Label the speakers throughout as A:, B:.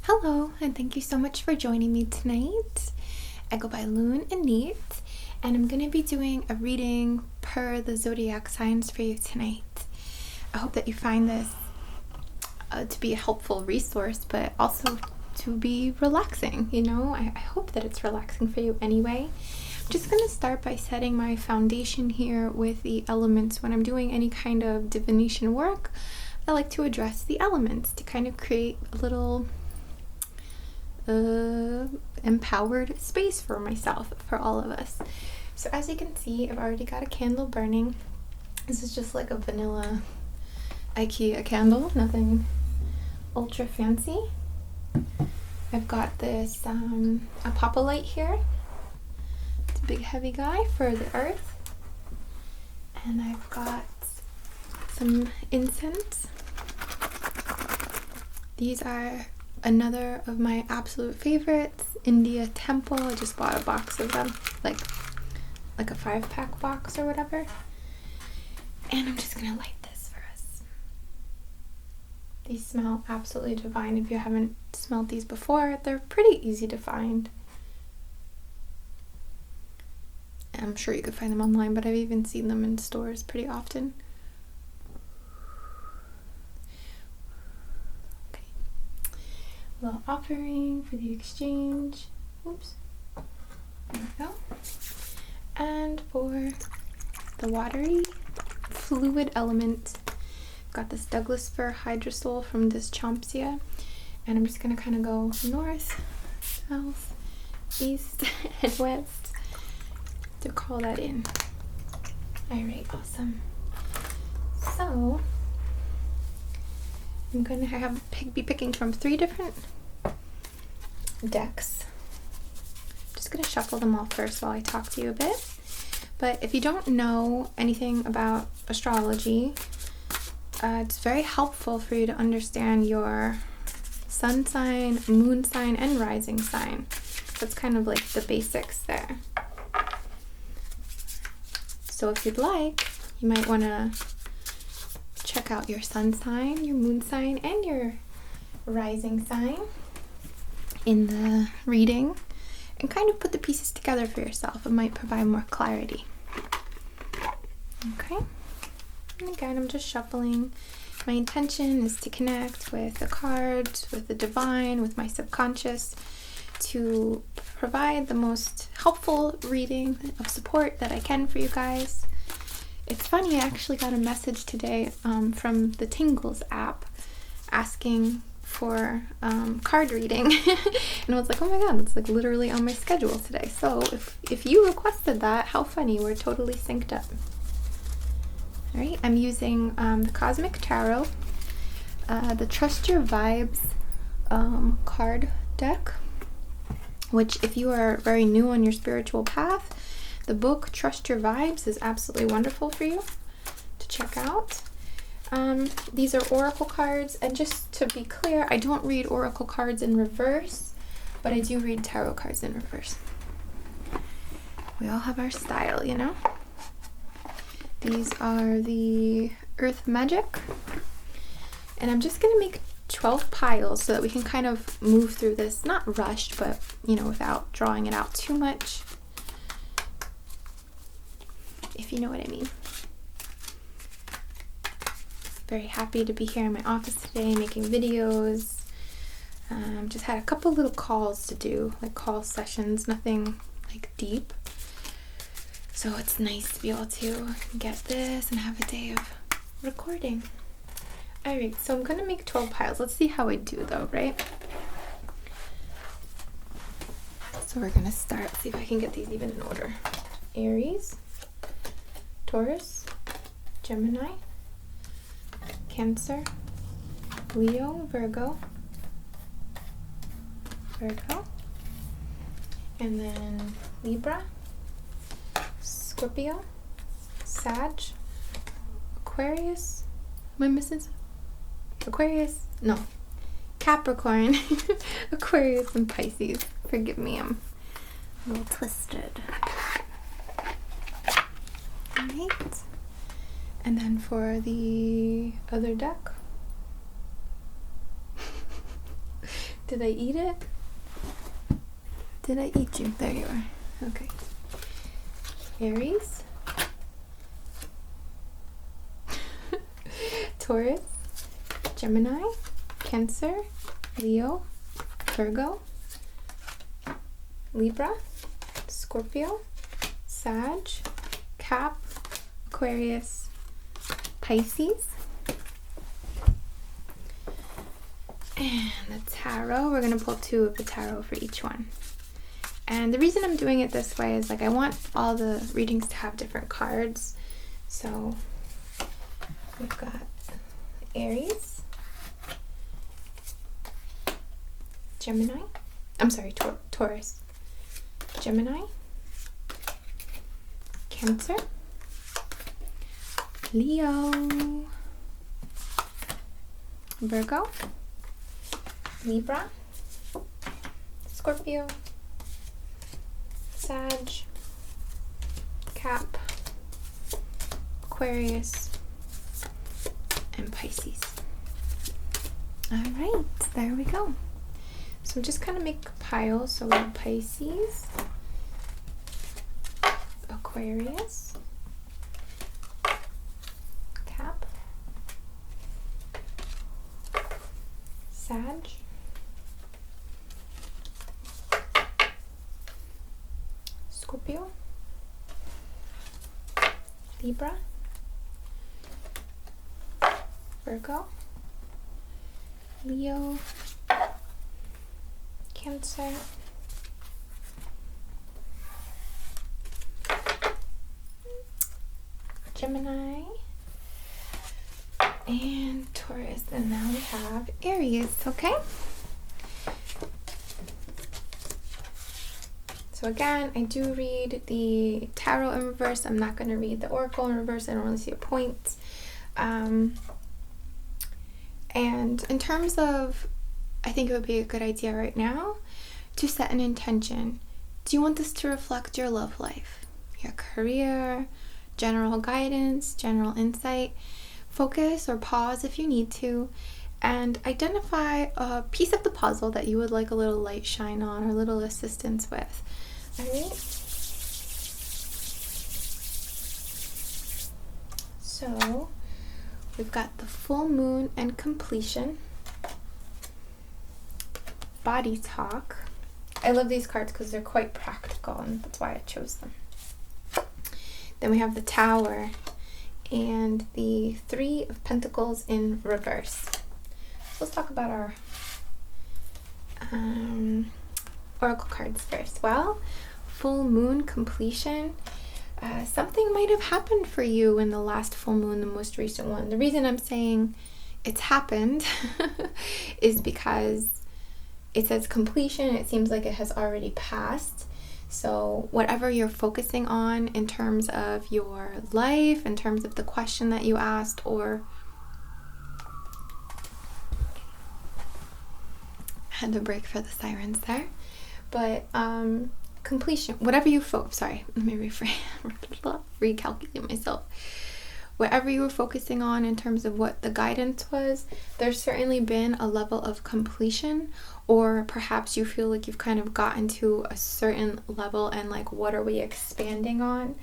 A: Hello, and thank you so much for joining me tonight. I go by Lune and INNATE, and I'm going to be doing a reading per the Zodiac signs for you tonight. I hope that you find this to be a helpful resource, but also to be relaxing. I hope that it's relaxing for you anyway. I'm just going to start by setting my foundation here with the elements. When I'm doing any kind of divination work, I like to address the elements to kind of create a little empowered space for myself, for all of us. So as you can see, I've already got a candle burning. This is just like a vanilla IKEA candle, nothing ultra fancy. I've got this apopalite here. It's a big heavy guy for the earth. And I've got some incense. These are another of my absolute favorites, India Temple. I just bought a box of them, like a 5-pack box or whatever. And I'm just gonna light this for us. These smell absolutely divine. If you haven't smelled these before, they're pretty easy to find. I'm sure you could find them online, but I've even seen them in stores pretty often. Little offering for the exchange. Oops. There we go. And for the watery fluid element, I've got this Douglas fir hydrosol from this Champsia, and I'm just gonna kind of go north, south, east, and west to call that in. Alright, awesome. So I'm going to be picking from 3 different decks. I'm just going to shuffle them all first while I talk to you a bit. But if you don't know anything about astrology, it's very helpful for you to understand your sun sign, moon sign, and rising sign. That's kind of like the basics there. So if you'd like, you might want to check out your sun sign, your moon sign, and your rising sign in the reading and kind of put the pieces together for yourself. It might provide more clarity. Okay? And again, I'm just shuffling. My intention is to connect with the cards, with the divine, with my subconscious, to provide the most helpful reading of support that I can for you guys. It's funny, I actually got a message today from the Tingles app asking for card reading. And I was like, oh my god, it's like literally on my schedule today. So if you requested that, how funny, we're totally synced up. Alright, I'm using the Cosmic Tarot, the Trust Your Vibes card deck, which if you are very new on your spiritual path, the book Trust Your Vibes is absolutely wonderful for you to check out. These are oracle cards, and just to be clear, I don't read oracle cards in reverse, but I do read tarot cards in reverse. We all have our style, you know? These are the Earth Magic, and I'm just going to make 12 piles so that we can kind of move through this, not rushed, but, without drawing it out too much. If you know what I mean. Very happy to be here in my office today making videos. Just had a couple little calls to do, like call sessions, nothing like deep. So it's nice to be able to get this and have a day of recording. Alright, so I'm going to make 12 piles. Let's see how I do though, right? So we're going to start, see if I can get these even in order. Aries, Taurus, Gemini, Cancer, Leo, Virgo, and then Libra, Scorpio, Sag, Aquarius. Am I missing some? Aquarius? No. Capricorn, Aquarius, and Pisces. Forgive me, I'm a little twisted. Alright. And then for the other deck, Did I eat it? Did I eat you? There you are. Okay. Aries. Taurus. Gemini. Cancer. Leo. Virgo. Libra. Scorpio. Sag. Cap. Aquarius. Pisces. And the tarot, we're going to pull 2 of the tarot for each one. And the reason I'm doing it this way is like I want all the readings to have different cards. So we've got Aries, Gemini, I'm sorry, Taurus, Gemini, Cancer, Leo, Virgo, Libra, Scorpio, Sag, Cap, Aquarius, and Pisces. Alright, there we go. So I'm just kind of make a pile. So we have Pisces, Aquarius, Cap, Sag, Scorpio, Libra, Virgo, Leo, Cancer, Gemini, and Taurus. And now we have Aries, okay? So again, I do read the tarot in reverse. I'm not going to read the oracle in reverse. I don't really see a point. And in terms of, I think it would be a good idea right now to set an intention. Do you want this to reflect your love life, your career, general guidance, general insight? Focus or pause if you need to, and identify a piece of the puzzle that you would like a little light shine on or a little assistance with. Alright? So, we've got the full moon and completion. Body talk. I love these cards because they're quite practical, and that's why I chose them. Then we have the Tower and the 3 of Pentacles in reverse. So let's talk about our oracle cards first. Well, full moon completion. Something might have happened for you in the last full moon, the most recent one. The reason I'm saying it's happened is because it says completion. It seems like it has already passed. So whatever you're focusing on in terms of your life, in terms of the question that you asked, or had to break for the sirens there, but completion, whatever you sorry, let me recalculate myself. Whatever you were focusing on in terms of what the guidance was, there's certainly been a level of completion, or perhaps you feel like you've kind of gotten to a certain level and like, what are we expanding on?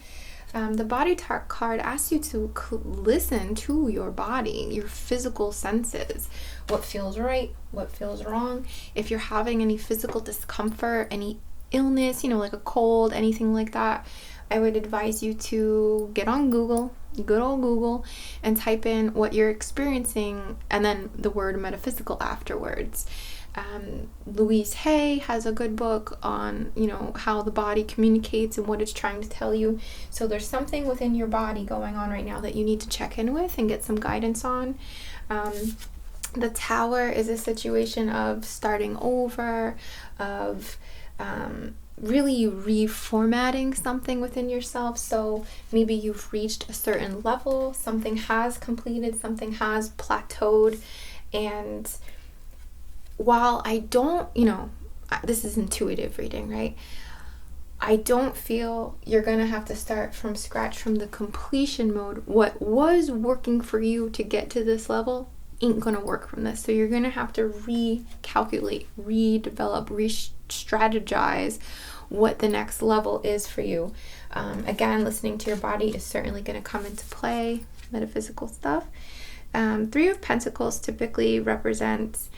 A: The body talk card asks you to listen to your body, your physical senses, what feels right, what feels wrong. If you're having any physical discomfort, any illness, like a cold, anything like that, I would advise you to get on Google, good old Google, and type in what you're experiencing and then the word metaphysical afterwards. Louise Hay has a good book on, how the body communicates and what it's trying to tell you. So there's something within your body going on right now that you need to check in with and get some guidance on. The Tower is a situation of starting over, of really reformatting something within yourself. So maybe you've reached a certain level, something has completed, something has plateaued, and while I don't, this is intuitive reading, right? I don't feel you're going to have to start from scratch from the completion mode. What was working for you to get to this level ain't gonna work from this. So you're gonna have to recalculate, redevelop, re-strategize what the next level is for you. Again, listening to your body is certainly going to come into play, metaphysical stuff. Three of Pentacles typically represents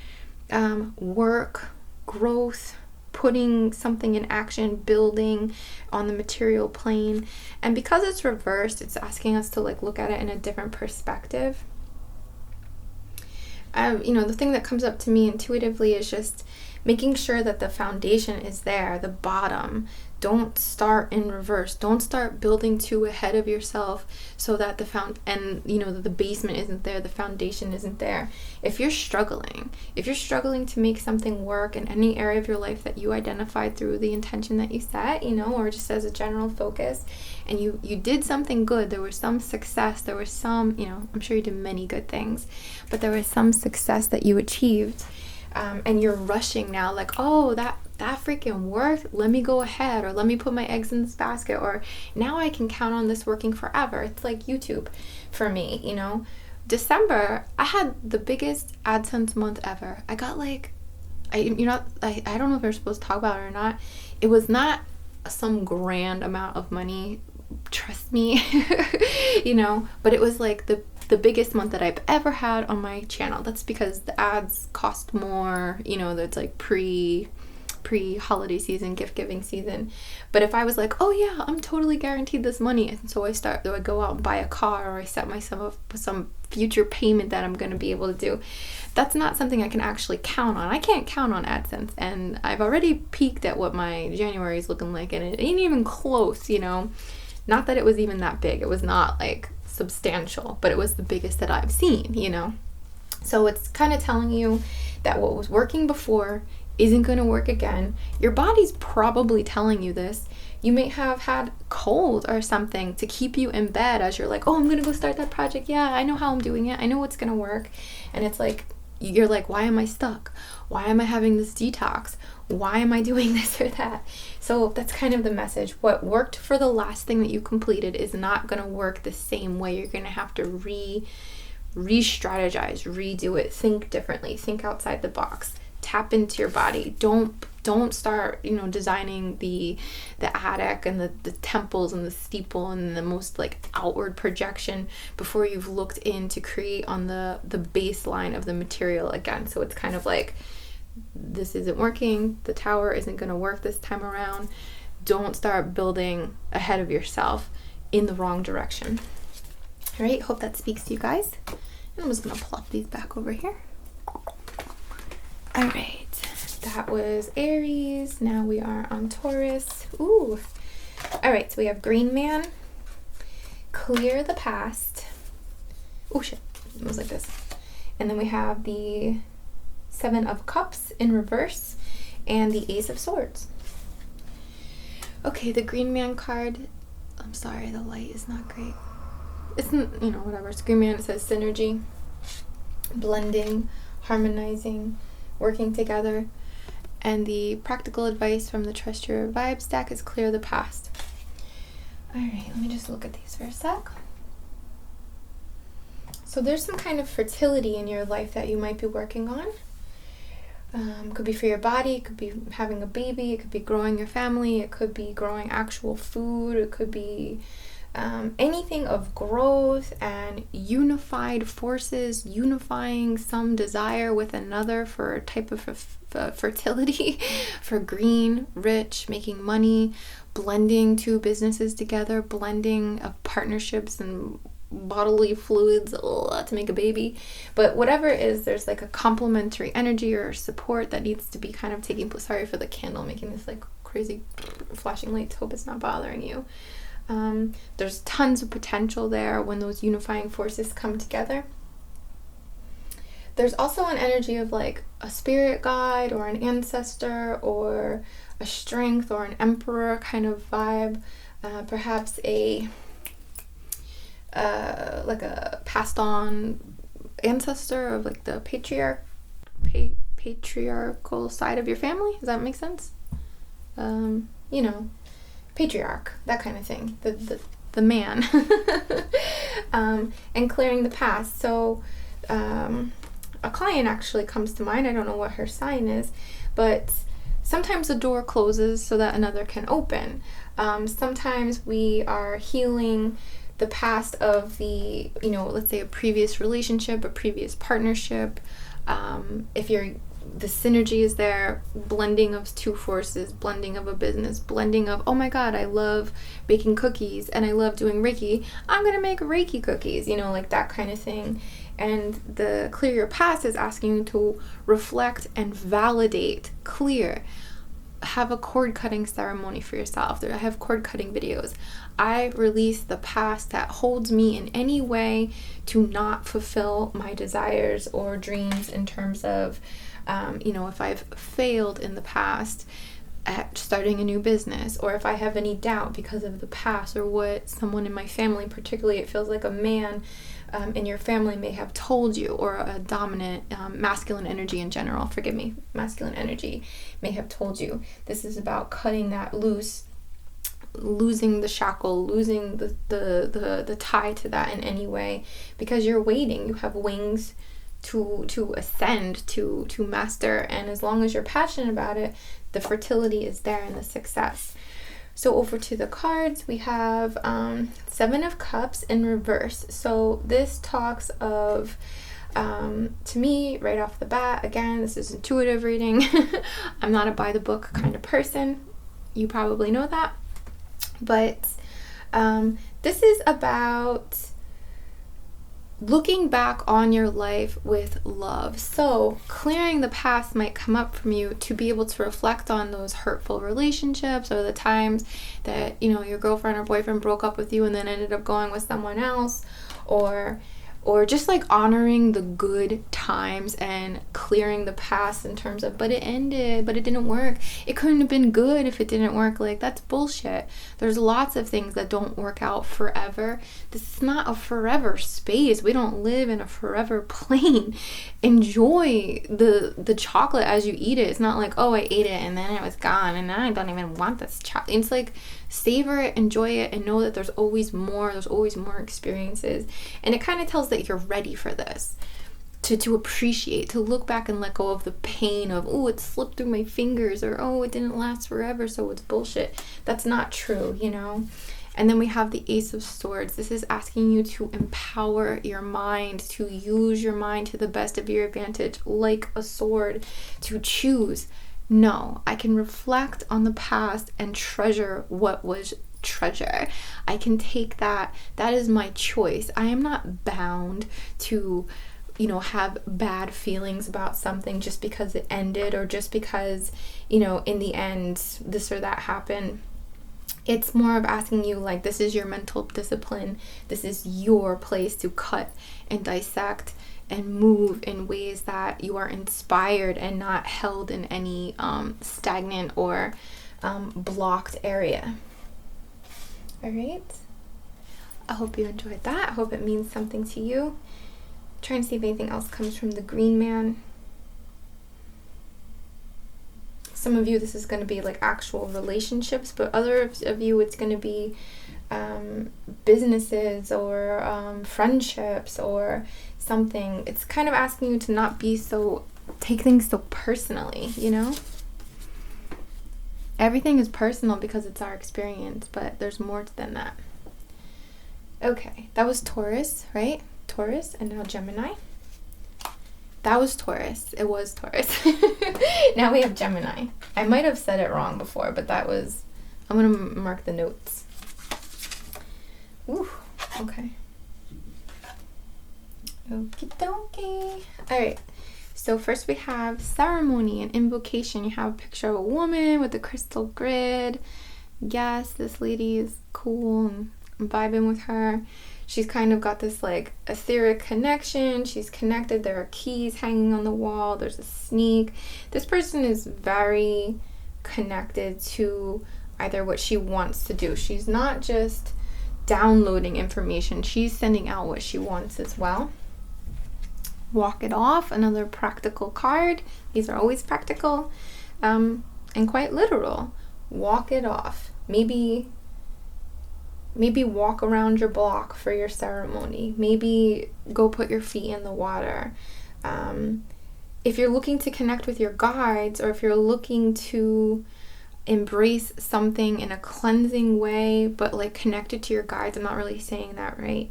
A: work, growth, putting something in action, building on the material plane. And because it's reversed, it's asking us to like look at it in a different perspective. The thing that comes up to me intuitively is just making sure that the foundation is there, the bottom. Don't start in reverse. Don't start building too ahead of yourself so that the basement isn't there, the foundation isn't there. If you're struggling to make something work in any area of your life that you identified through the intention that you set, or just as a general focus, and you did something good, there was some success, there was some, I'm sure you did many good things, but there was some success that you achieved, and you're rushing now, like, oh, that freaking worked, let me go ahead, or let me put my eggs in this basket, or now I can count on this working forever. It's like YouTube for me, December, I had the biggest AdSense month ever. I got like, I don't know if you're supposed to talk about it or not. It was not some grand amount of money, trust me, but it was like the biggest month that I've ever had on my channel. That's because the ads cost more, that's like pre-holiday season, gift giving season. But if I was like, oh yeah, I'm totally guaranteed this money, and so I go out and buy a car, or I set myself up with some future payment that I'm going to be able to do, that's not something I can actually count on. I can't count on AdSense, and I've already peeked at what my January is looking like, and it ain't even close, not that it was even that big. It was not like substantial, but it was the biggest that I've seen, so it's kind of telling you that what was working before isn't going to work again. Your body's probably telling you this. You may have had cold or something to keep you in bed as you're like, oh, I'm going to go start that project. Yeah, I know how I'm doing it. I know what's going to work. And it's like, you're like, why am I stuck? Why am I having this detox? Why am I doing this or that? So that's kind of the message. What worked for the last thing that you completed is not going to work the same way. You're going to have to re-strategize, redo it, think differently, think outside the box. Tap into your body. Don't start, designing the attic and the temples and the steeple and the most like outward projection before you've looked in to create on the baseline of the material again. So it's kind of like, this isn't working. The tower isn't going to work this time around. Don't start building ahead of yourself in the wrong direction. All right. Hope that speaks to you guys. And I'm just going to plop these back over here. All right, that was Aries. Now we are on Taurus. Ooh. All right, so we have Green Man, Clear the Past. Oh shit, it was like this. And then we have the Seven of Cups in reverse and the Ace of Swords. Okay, the Green Man card. I'm sorry, the light is not great. It's, whatever. It's Green Man. It says synergy, blending, harmonizing, working together. And the practical advice from the Trust Your Vibes deck is Clear the Past. Alright, let me just look at these for a sec. So there's some kind of fertility in your life that you might be working on. Could be for your body, it could be having a baby, it could be growing your family, it could be growing actual food, it could be anything of growth and unified forces, unifying some desire with another for a type of fertility, for green, rich, making money, blending two businesses together, blending of partnerships and bodily fluids to make a baby. But whatever it is, there's like a complementary energy or support that needs to be kind of taking place. Sorry for the candle making this like crazy flashing lights. Hope it's not bothering you. There's tons of potential there when those unifying forces come together. There's also an energy of like a spirit guide or an ancestor or a strength or an emperor kind of vibe. Perhaps a like a passed on ancestor of like the patriarchal side of your family. Does that make sense? Patriarch, that kind of thing, the man. And clearing the past. So a client actually comes to mind. I don't know what her sign is, but sometimes a door closes so that another can open. Sometimes we are healing the past of the, let's say a previous relationship, a previous partnership. If the synergy is there, blending of two forces, blending of a business, blending of, oh my God, I love baking cookies and I love doing Reiki. I'm going to make Reiki cookies, like that kind of thing. And the Clear Your Past is asking you to reflect and validate, clear. Have a cord cutting ceremony for yourself. I have cord cutting videos. I release the past that holds me in any way to not fulfill my desires or dreams in terms of, if I've failed in the past at starting a new business, or if I have any doubt because of the past or what someone in my family, particularly it feels like a man in your family may have told you, or a dominant masculine energy in general, masculine energy may have told you. This is about cutting that loose, losing the shackle, losing the tie to that in any way, because you're waiting. You have wings to ascend, to master, and as long as you're passionate about it, the fertility is there and the success. So over to the cards, we have Seven of Cups in reverse. So this talks of, to me, right off the bat, again, this is intuitive reading. I'm not a by the book kind of person. You probably know that. But this is about looking back on your life with love. So clearing the past might come up from you to be able to reflect on those hurtful relationships, or the times that, your girlfriend or boyfriend broke up with you and then ended up going with someone else, or just like honoring the good times and clearing the past in terms of, but it ended, but it didn't work. It couldn't have been good if it didn't work. Like, that's bullshit. There's lots of things that don't work out forever. This is not a forever space. We don't live in a forever plane. Enjoy the chocolate as you eat it. It's not like, oh, I ate it and then it was gone and now I don't even want this chocolate. It's like, savor it, enjoy it, and know that there's always more experiences. And it kind of tells that you're ready for this, to appreciate, to look back and let go of the pain of, oh, it slipped through my fingers, or oh, it didn't last forever, so it's bullshit. That's not true, And then we have the Ace of Swords. This is asking you to empower your mind, to use your mind to the best of your advantage, like a sword, to choose. No, I can reflect on the past and treasure what was treasure. I can take that. That is my choice. I am not bound to, have bad feelings about something just because it ended, or just because, in the end, this or that happened. It's more of asking you, like, this is your mental discipline. This is your place to cut and dissect and move in ways that you are inspired and not held in any stagnant or blocked area. All right. I hope you enjoyed that. I hope it means something to you. Trying to see if anything else comes from the Green Man. Some of you, this is going to be like actual relationships, but other of you, it's going to be businesses or friendships or something. It's kind of asking you to not take things so personally, Everything is personal because it's our experience, but there's more than that. Okay, that was Taurus, right? Taurus, and now Gemini. That was Taurus. It was Taurus. Now we have Gemini. I might have said it wrong before, but I'm going to mark the notes. Ooh, okay. Okie dokie. Alright, so first we have ceremony and invocation. You have a picture of a woman with a crystal grid. Yes, this lady is cool, and I'm vibing with her. She's kind of got this like etheric connection. She's connected. There are keys hanging on the wall. There's a sneak. This person is very connected to either what she wants to do. She's not just downloading information. She's sending out what she wants as well. Walk it off, another practical card. These are always practical and quite literal. Walk it off. Maybe walk around your block for your ceremony. Maybe go put your feet in the water. If you're looking to connect with your guides, or if you're looking to embrace something in a cleansing way, but like connected to your guides, I'm not really saying that right.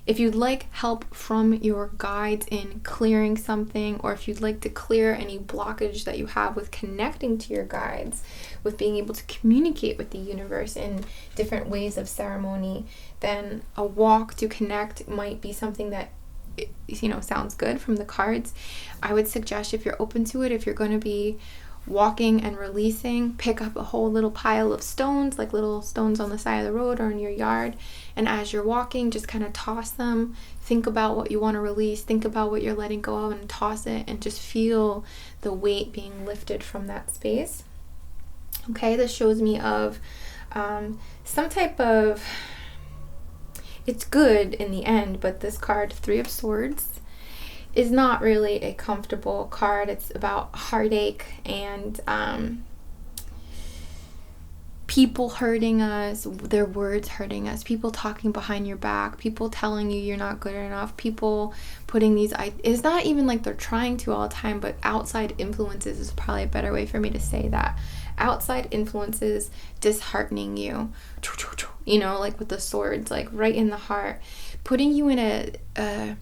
A: If you'd like help from your guides in clearing something, or if you'd like to clear any blockage that you have with connecting to your guides, with being able to communicate with the universe in different ways of ceremony, then a walk to connect might be something that, you know, sounds good from the cards. I would suggest, if you're open to it, if you're going to be walking and releasing, pick up a whole little pile of stones, like little stones on the side of the road or in your yard, and as you're walking, just kind of toss them. Think about what you want to release, think about what you're letting go of, and toss it, and just feel the weight being lifted from that space. Okay, this shows me of some type of, it's good in the end, but this card, Three of Swords, is not really a comfortable card. It's about heartache and people hurting us, their words hurting us, people talking behind your back, people telling you you're not good enough, people putting these, it's not even like they're trying to all the time, but outside influences is probably a better way for me to say that. Outside influences disheartening you, you know, like with the swords, like right in the heart, putting you in a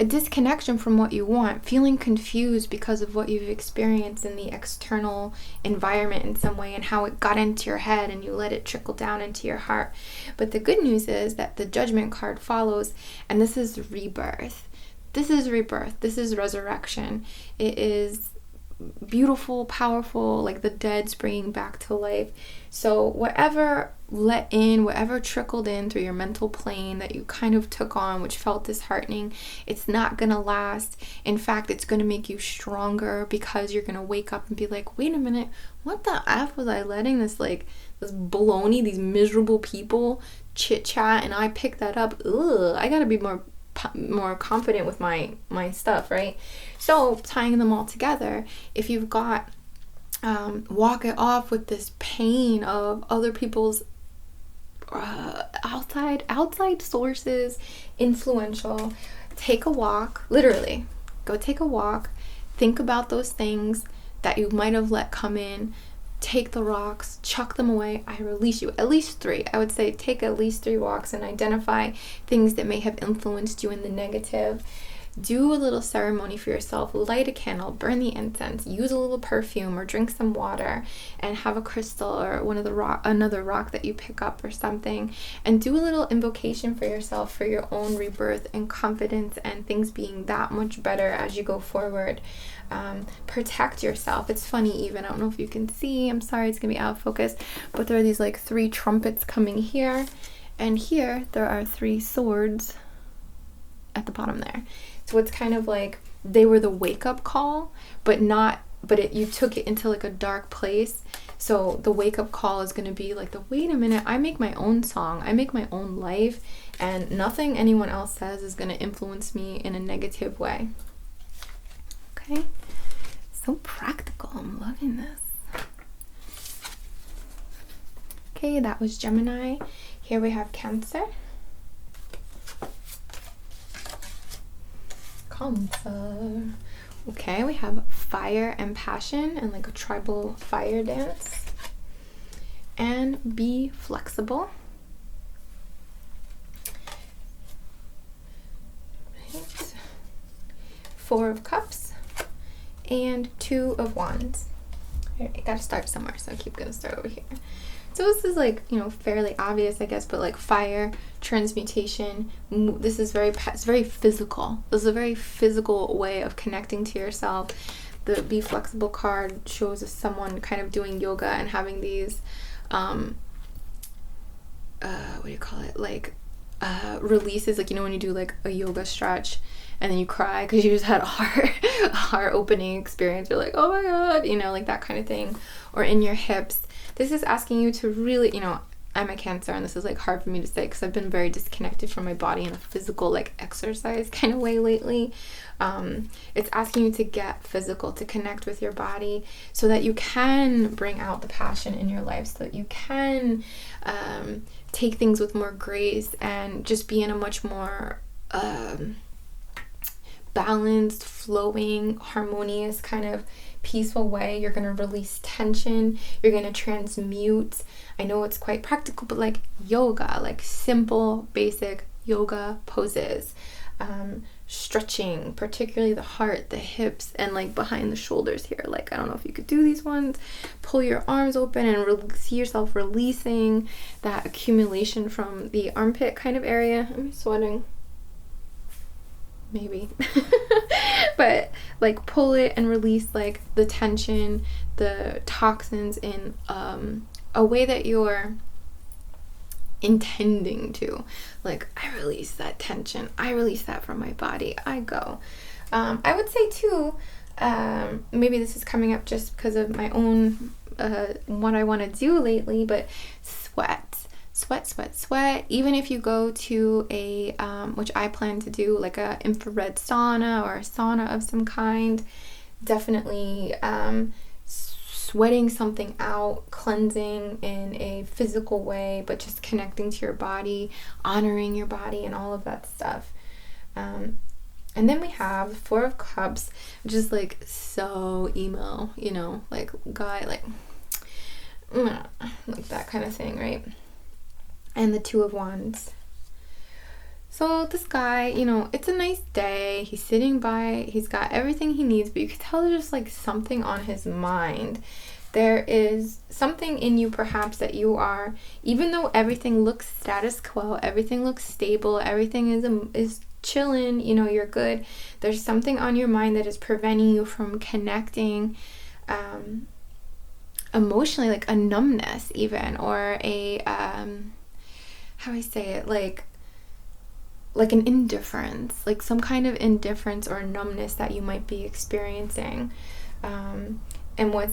A: disconnection from what you want, feeling confused because of what you've experienced in the external environment in some way, and how it got into your head and you let it trickle down into your heart. But the good news is that the Judgment card follows, and this is rebirth. This is rebirth. This is resurrection. It is beautiful, powerful, like the dead springing back to life. So whatever let in, whatever trickled in through your mental plane that you kind of took on, which felt disheartening, it's not gonna last. In fact, it's gonna make you stronger, because you're gonna wake up and be like, wait a minute, what the F was I letting this baloney, these miserable people chit chat, and I picked that up. Ugh, I gotta be more confident with my stuff, right? So tying them all together, if you've got walk it off with this pain of other people's outside sources, influential, take a walk, literally go take a walk, think about those things that you might have let come in, take the rocks, chuck them away. I release you. At least 3. I would say take at least 3 walks and identify things that may have influenced you in the negative. Do a little ceremony for yourself. Light a candle, burn the incense, use a little perfume, or drink some water, and have a crystal or another rock that you pick up or something, and do a little invocation for yourself for your own rebirth and confidence and things being that much better as you go forward. Protect yourself. It's funny, even, I don't know if you can see, I'm sorry, it's gonna be out of focus, but there are these 3 trumpets coming here, and here there are 3 swords at the bottom there. So it's kind of like they were the wake-up call, you took it into a dark place. So the wake-up call is going to be wait a minute, I make my own song, I make my own life, and nothing anyone else says is going to influence me in a negative way. Okay, so practical. I'm loving this. Okay, that was Gemini. Here we have Cancer. Okay, we have fire and passion, and a tribal fire dance. And be flexible. Right. 4 of Cups and 2 of Wands. I gotta start somewhere, so I keep gonna start over here. So this is fairly obvious, I guess, but fire, transmutation, this is it's very physical. This is a very physical way of connecting to yourself. The Be Flexible card shows us someone kind of doing yoga and having these, what do you call it? Releases, when you do a yoga stretch and then you cry because you just had a heart opening experience. You're like, oh my God, that kind of thing. Or in your hips. This is asking you to really, I'm a Cancer, and this is hard for me to say because I've been very disconnected from my body in a physical exercise kind of way lately. It's asking you to get physical, to connect with your body so that you can bring out the passion in your life, so that you can take things with more grace and just be in a much more balanced, flowing, harmonious, kind of peaceful way. You're going to release tension. You're going to transmute. I know it's quite practical, but like yoga, like simple, basic yoga poses. Stretching, particularly the heart, the hips, and like behind the shoulders here. Like, I don't know if you could do these ones. Pull your arms open and see yourself releasing that accumulation from the armpit kind of area. I'm sweating. Maybe. But like pull it and release like the tension, the toxins in a way that you're intending to. Like, I release that tension, I release that from my body, I go. I would say too, maybe this is coming up just because of my own what I want to do lately, but sweat. Even if you go to a which I plan to do, like a infrared sauna or a sauna of some kind, definitely sweating something out, cleansing in a physical way, but just connecting to your body, honoring your body, and all of that stuff. And then we have the Four of Cups, which is like so emo, you know, like guy, like that kind of thing, right? And the Two of Wands. So this guy, you know, it's a nice day. He's sitting by, he's got everything he needs, but you can tell there's just like something on his mind. There is something in you perhaps that you are, even though everything looks status quo, everything looks stable, everything is chilling, you know, you're good. There's something on your mind that is preventing you from connecting emotionally, like a numbness even, or a, how do I say it, like an indifference, like some kind of indifference or numbness that you might be experiencing. And what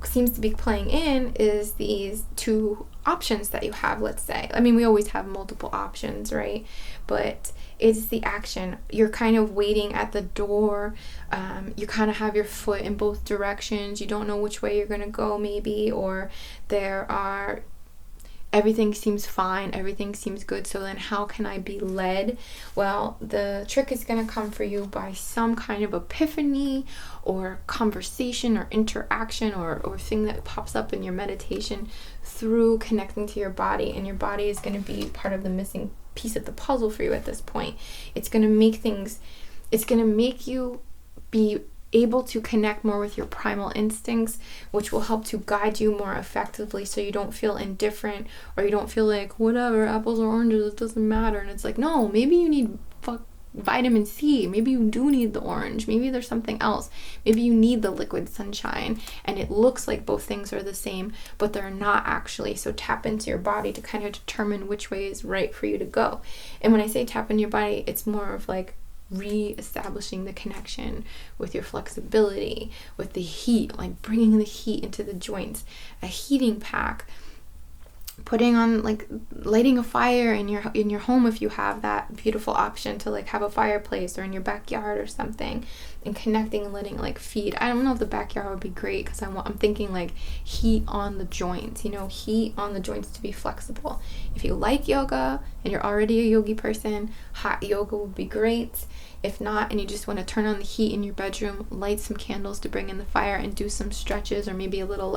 A: seems to be playing in is these two options that you have, let's say. I mean, we always have multiple options, right? But it's the action. You're kind of waiting at the door. You kind of have your foot in both directions. You don't know which way you're going to go, maybe, or everything seems fine, everything seems good, so then how can I be led? Well, the trick is going to come for you by some kind of epiphany or conversation or interaction or thing that pops up in your meditation through connecting to your body, and your body is going to be part of the missing piece of the puzzle for you at this point. It's going to make you be able to connect more with your primal instincts, which will help to guide you more effectively, so you don't feel indifferent, or you don't feel like whatever, apples or oranges, it doesn't matter. And it's like, no, maybe you need vitamin C, maybe you do need the orange, maybe there's something else, maybe you need the liquid sunshine, and it looks like both things are the same, but they're not actually. So tap into your body to kind of determine which way is right for you to go. And when I say tap into your body, it's more of like re-establishing the connection with your flexibility, with the heat, like bringing the heat into the joints, a heating pack, putting on, like lighting a fire in your home if you have that beautiful option to like have a fireplace, or in your backyard or something, and connecting and letting like feed. I don't know if the backyard would be great, because I'm thinking like heat on the joints, you know, heat on the joints to be flexible. If you like yoga and you're already a yogi person, hot yoga would be great. If not, and you just want to turn on the heat in your bedroom, light some candles to bring in the fire, and do some stretches, or maybe a little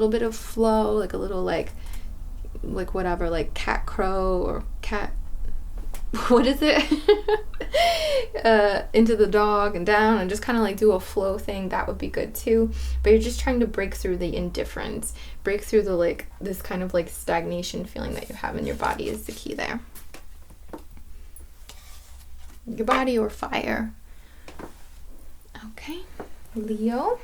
A: bit of flow, like a little like whatever, like cat crow or cat, what is it? Into the dog and down, and just kind of like do a flow thing. That would be good too. But you're just trying to break through the indifference, break through the like this kind of like stagnation feeling that you have in your body is the key there. Your body or fire. Okay, Leo.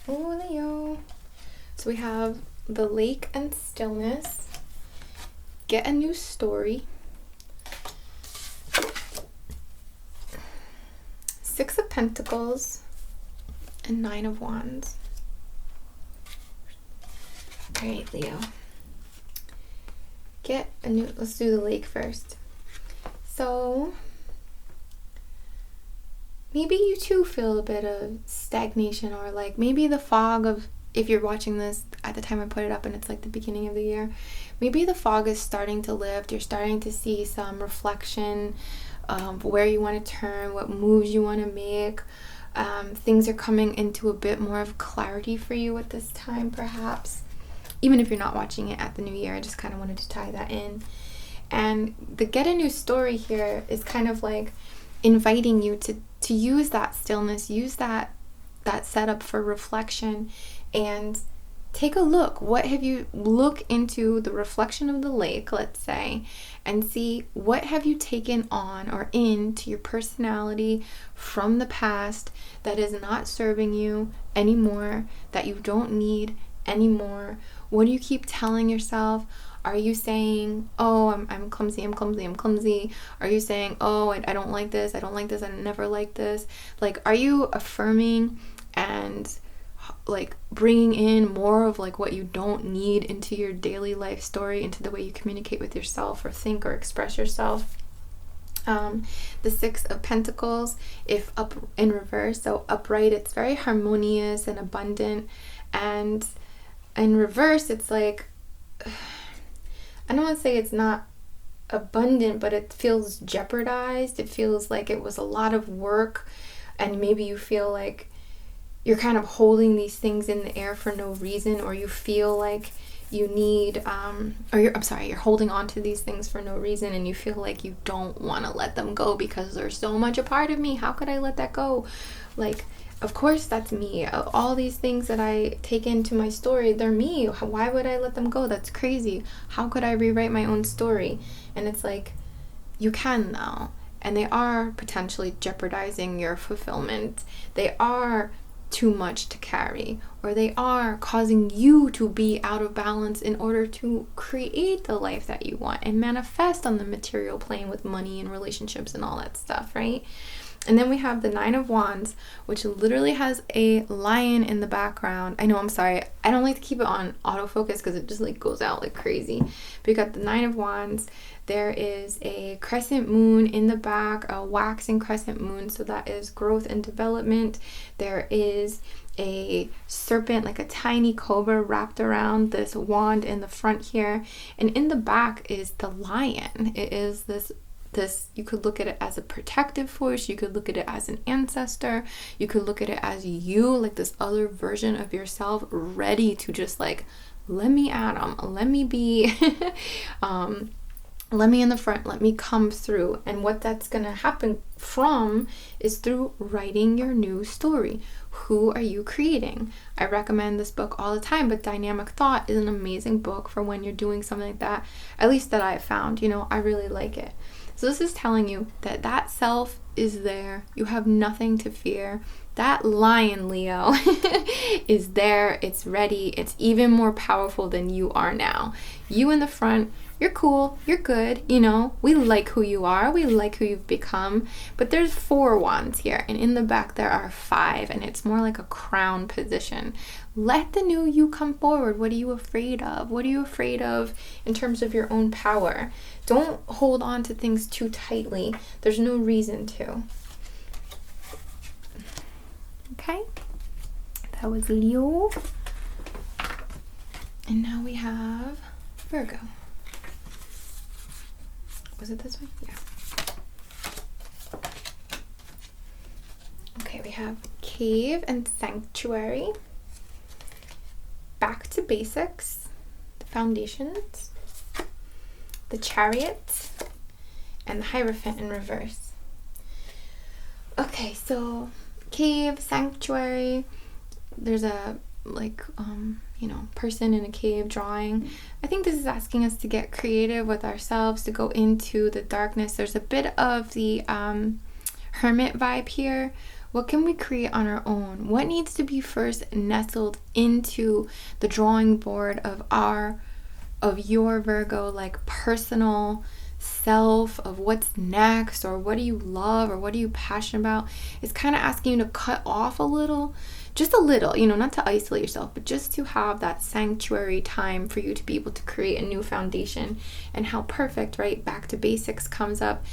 A: Oh, Leo. So we have the lake and stillness. Get a new story. Six of Pentacles and Nine of Wands. All right, Leo. Let's do the lake first. So maybe you too feel a bit of stagnation, or like maybe the fog of if you're watching this at the time I put it up and it's like the beginning of the year, maybe the fog is starting to lift. You're starting to see some reflection, where you want to turn, what moves you want to make. Things are coming into a bit more of clarity for you at this time, perhaps. Even if you're not watching it at the new year, I just kind of wanted to tie that in. And the get a new story here is kind of like inviting you to use that stillness, use that setup for reflection, and take a look. Look into the reflection of the lake, let's say, and see what have you taken on or into your personality from the past that is not serving you anymore, that you don't need anymore. What do you keep telling yourself? Are you saying, oh, I'm clumsy, I'm clumsy, I'm clumsy? Are you saying, oh, I don't like this, I don't like this, I never like this? Like, are you affirming and like bringing in more of like what you don't need into your daily life story, into the way you communicate with yourself or think or express yourself? The Six of Pentacles, if up in reverse, so upright, it's very harmonious and abundant, and in reverse, it's like, I don't want to say it's not abundant, but it feels jeopardized. It feels like it was a lot of work, and maybe you feel like you're kind of holding these things in the air for no reason, or you feel like you need, you're holding on to these things for no reason, and you feel like you don't want to let them go because they're so much a part of me. How could I let that go? Like, of course, that's me. All these things that I take into my story, they're me. Why would I let them go? That's crazy. How could I rewrite my own story? And it's like, you can now. And they are potentially jeopardizing your fulfillment. They are too much to carry, or they are causing you to be out of balance in order to create the life that you want and manifest on the material plane with money and relationships and all that stuff, right? And then we have the Nine of Wands, which literally has a lion in the background. I know, I'm sorry, I don't like to keep it on autofocus because it just like goes out like crazy. But you got the Nine of Wands. There is a crescent moon in the back, a waxing crescent moon, so that is growth and development. There is a serpent, like a tiny cobra, wrapped around this wand in the front here, and in the back is the lion. It is this, you could look at it as a protective force, you could look at it as an ancestor, you could look at it as you, like this other version of yourself, ready to just like, let me at 'em, let me be let me in the front, let me come through. And what that's going to happen from is through writing your new story. Who are you creating? I recommend this book all the time, but Dynamic Thought is an amazing book for when you're doing something like that, at least that I've found. I really like it. So this is telling you that that self is there. You have nothing to fear. That lion, Leo, is there. It's ready. It's even more powerful than you are now. You in the front, you're cool, you're good, we like who you are, we like who you've become, but there's 4 wands here, and in the back there are 5, and it's more like a crown position. Let the new you come forward. What are you afraid of? What are you afraid of in terms of your own power? Don't hold on to things too tightly. There's no reason to. Okay, that was Leo. And now we have Virgo. Was it this one? Yeah. Okay, we have Cave and Sanctuary. Back to Basics. The Foundations. The Chariot. And the Hierophant in reverse. Okay, so Cave, Sanctuary. There's a person in a cave drawing. I think this is asking us to get creative with ourselves, to go into the darkness. There's a bit of the hermit vibe here. What can we create on our own? What needs to be first nestled into the drawing board of your Virgo, like personal self, of what's next, or what do you love, or what are you passionate about? It's kind of asking you to cut off a little, just a little, not to isolate yourself, but just to have that sanctuary time for you to be able to create a new foundation. And how perfect, right? Back to Basics comes up.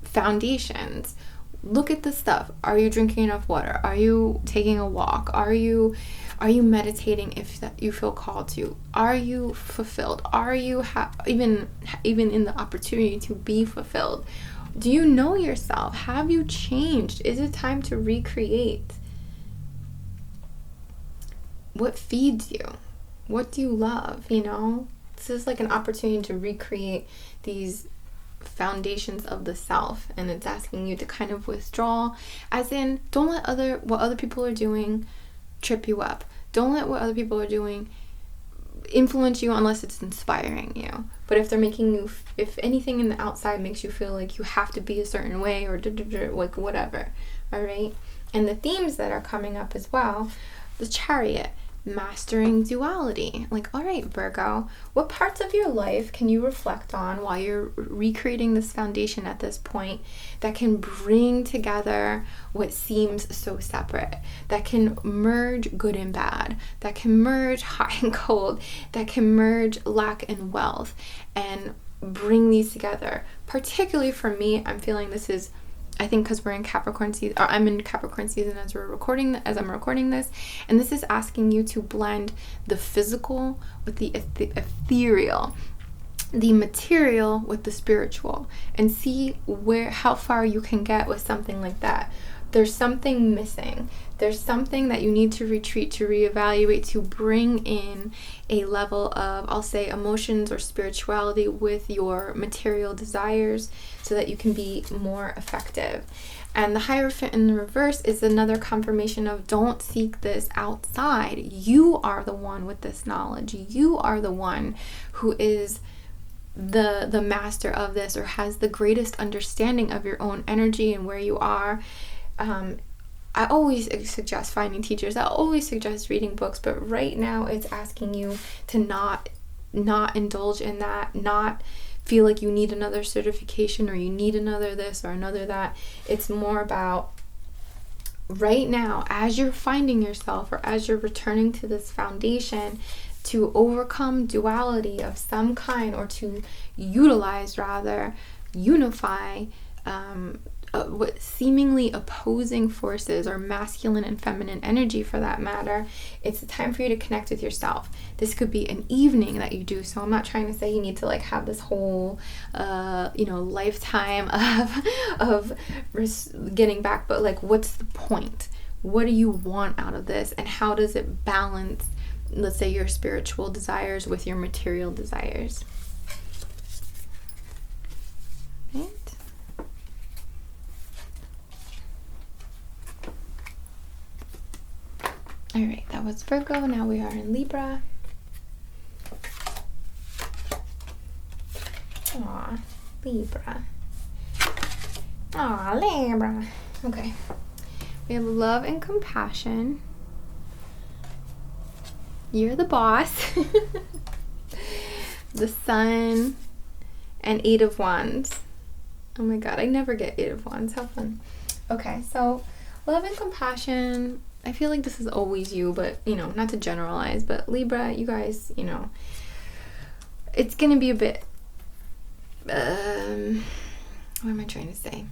A: Foundations. Look at the stuff. Are you drinking enough water? Are you taking a walk? Are you Are you meditating if that you feel called to? Are you fulfilled? Are you even in the opportunity to be fulfilled? Do you know yourself? Have you changed? Is it time to recreate? What feeds you? What do you love? You know, this is like an opportunity to recreate these foundations of the self, and it's asking you to kind of withdraw, as in, don't let what other people are doing trip you up. Don't let what other people are doing influence you unless it's inspiring you. But if they're making you, if anything in the outside makes you feel like you have to be a certain way or like whatever, all right? And the themes that are coming up as well, the Chariot, mastering duality. Like, all right, Virgo, what parts of your life can you reflect on while you're recreating this foundation at this point that can bring together what seems so separate, that can merge good and bad, that can merge hot and cold, that can merge lack and wealth, and bring these together? Particularly for me, I'm feeling this is, I think because we're in Capricorn season, or I'm in Capricorn season as I'm recording this, and this is asking you to blend the physical with the ethereal, the material with the spiritual, and see how far you can get with something like that. There's something missing. There's something that you need to retreat, to reevaluate, to bring in a level of, I'll say, emotions or spirituality with your material desires so that you can be more effective. And the Hierophant in the reverse is another confirmation of, don't seek this outside. You are the one with this knowledge. You are the one who is the master of this, or has the greatest understanding of your own energy and where you are. I always suggest finding teachers. I always suggest reading books, but right now it's asking you to not indulge in that, not feel like you need another certification or you need another this or another that. It's more about right now, as you're finding yourself or as you're returning to this foundation, to overcome duality of some kind, or to utilize, rather, unify what seemingly opposing forces, or masculine and feminine energy for that matter. It's a time for you to connect with yourself. This could be an evening that you do. So I'm not trying to say you need to like have this whole lifetime of getting back, but like, what's the point? What do you want out of this, and how does it balance, let's say, your spiritual desires with your material desires? Right? All right, that was Virgo. Now we are in Libra. Aw, Libra. Aw, Libra. Okay. We have love and compassion. You're the boss. The Sun and Eight of Wands. Oh my god, I never get Eight of Wands. How fun. Okay, so love and compassion. I feel like this is always you, but, not to generalize, but Libra, you guys, it's going to be a bit, what am I trying to say?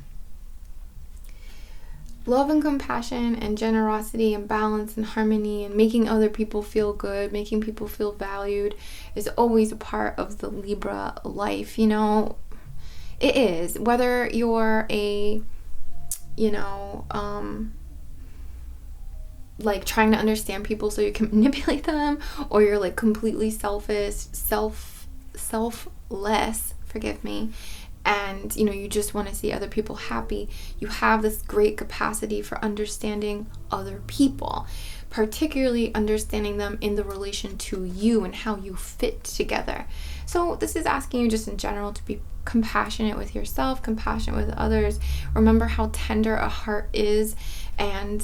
A: Love and compassion and generosity and balance and harmony and making other people feel good, making people feel valued is always a part of the Libra life, It is. Whether you're a, like trying to understand people so you can manipulate them, or you're like completely selfish, selfless, forgive me, and you just want to see other people happy. You have this great capacity for understanding other people, particularly understanding them in the relation to you and how you fit together. So this is asking you just in general to be compassionate with yourself, compassionate with others. Remember how tender a heart is, and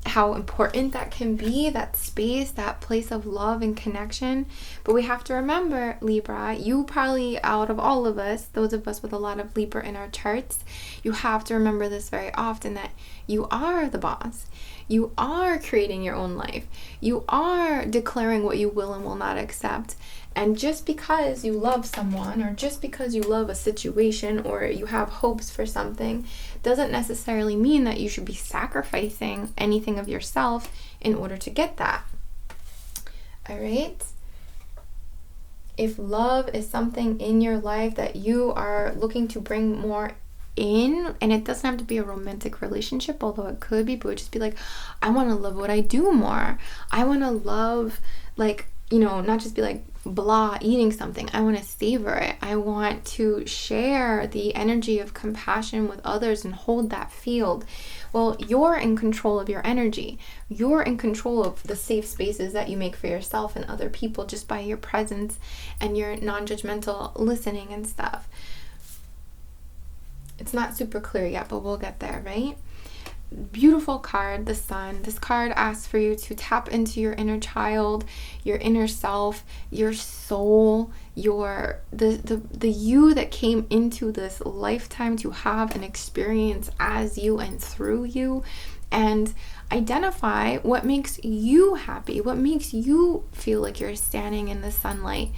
A: how important that can be, that space, that place of love and connection. But we have to remember, Libra, you probably, out of all of us, those of us with a lot of Libra in our charts, you have to remember this very often, that you are the boss. You are creating your own life. You are declaring what you will and will not accept. And just because you love someone, or just because you love a situation, or you have hopes for something, doesn't necessarily mean that you should be sacrificing anything of yourself in order to get that. All right? If love is something in your life that you are looking to bring more in, and it doesn't have to be a romantic relationship, although it could be, but it would just be like, I want to love what I do more. I want to love, like, you know, not just be like blah eating something. I want to savor it. I want to share the energy of compassion with others and hold that field. Well, you're in control of your energy. You're in control of the safe spaces that you make for yourself and other people just by your presence and your non-judgmental listening and stuff. It's not super clear yet, but we'll get there, right? Beautiful card, the Sun. This card asks for you to tap into your inner child, your inner self, your soul, the you that came into this lifetime to have an experience as you and through you, and identify what makes you happy, what makes you feel like you're standing in the sunlight.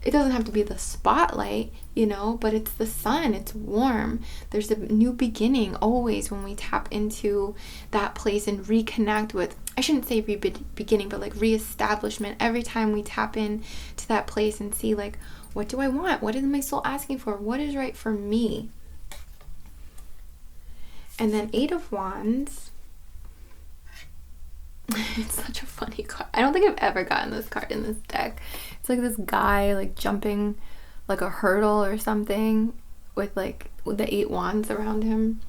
A: It doesn't have to be the spotlight, you know, but it's the sun. It's warm. There's a new beginning always when we tap into that place and reconnect with, I shouldn't say beginning, but like reestablishment. Every time we tap in to that place and see, like, what do I want? What is my soul asking for? What is right for me? And then 8 of Wands. It's such a funny card. I don't think I've ever gotten this card in this deck. It's like this guy like jumping like a hurdle or something with the 8 wands around him.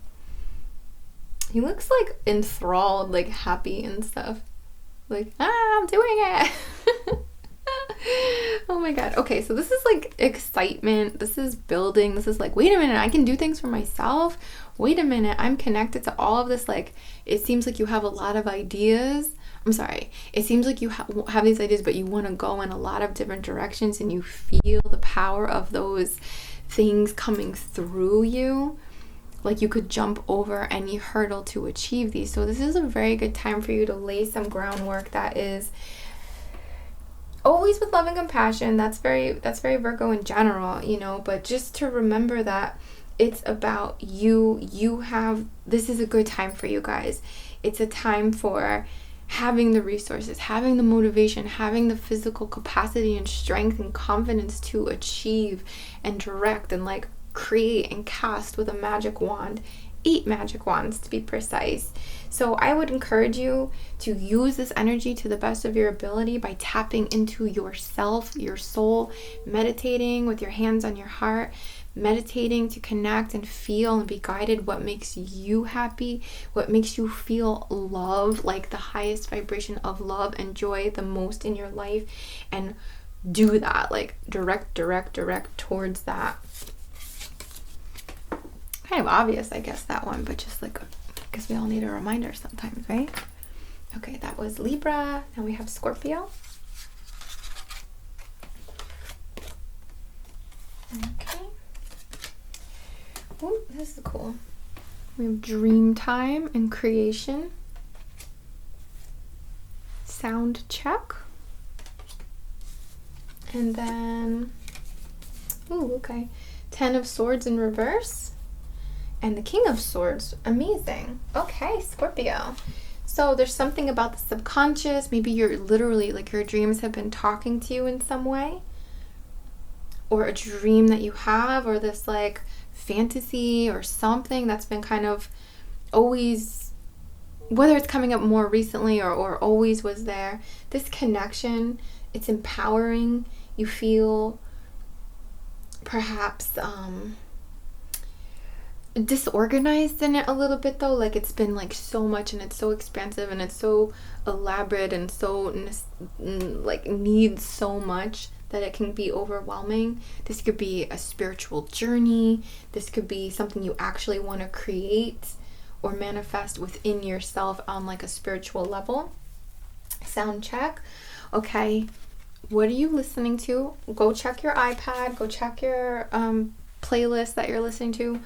A: He looks like enthralled, like happy and stuff. Like, I'm doing it. Oh my god. Okay, so this is like excitement. This is building. This is like, wait a minute, I can do things for myself. Wait a minute, I'm connected to all of this. Like, it seems like you have a lot of ideas. I'm sorry. It seems like you have these ideas, but you want to go in a lot of different directions, and you feel the power of those things coming through you. Like you could jump over any hurdle to achieve these. So this is a very good time for you to lay some groundwork that is always with love and compassion. That's very Virgo in general, you know, but just to remember that it's about you. This is a good time for you guys. It's a time for having the resources, having the motivation, having the physical capacity and strength and confidence to achieve and direct and like create and cast with a magic wand. 8 magic wands to be precise. So I would encourage you to use this energy to the best of your ability by tapping into yourself, your soul, meditating with your hands on your heart, meditating to connect and feel and be guided what makes you happy, what makes you feel love, like the highest vibration of love and joy the most in your life, and do that, like direct towards that. Kind of obvious, I guess, that one, but just like, because we all need a reminder sometimes, right? Okay, that was Libra. Now we have Scorpio. Okay. Oh, this is cool. We have dream time and creation. Sound check. And then, ooh, okay. 10 of Swords in reverse. And the King of Swords. Amazing. Okay, Scorpio. So there's something about the subconscious. Maybe you're literally, like, your dreams have been talking to you in some way. Or a dream that you have, or this, like, fantasy or something that's been kind of always, whether it's coming up more recently or always was there. This connection, it's empowering. You feel perhaps disorganized in it a little bit, though. Like, it's been like so much, and it's so expansive, and it's so elaborate, and so like needs so much that it can be overwhelming. This could be a spiritual journey. This could be something you actually want to create or manifest within yourself on like a spiritual level. Sound check. Okay, what are you listening to? Go check your iPad. Go check your playlist that you're listening to.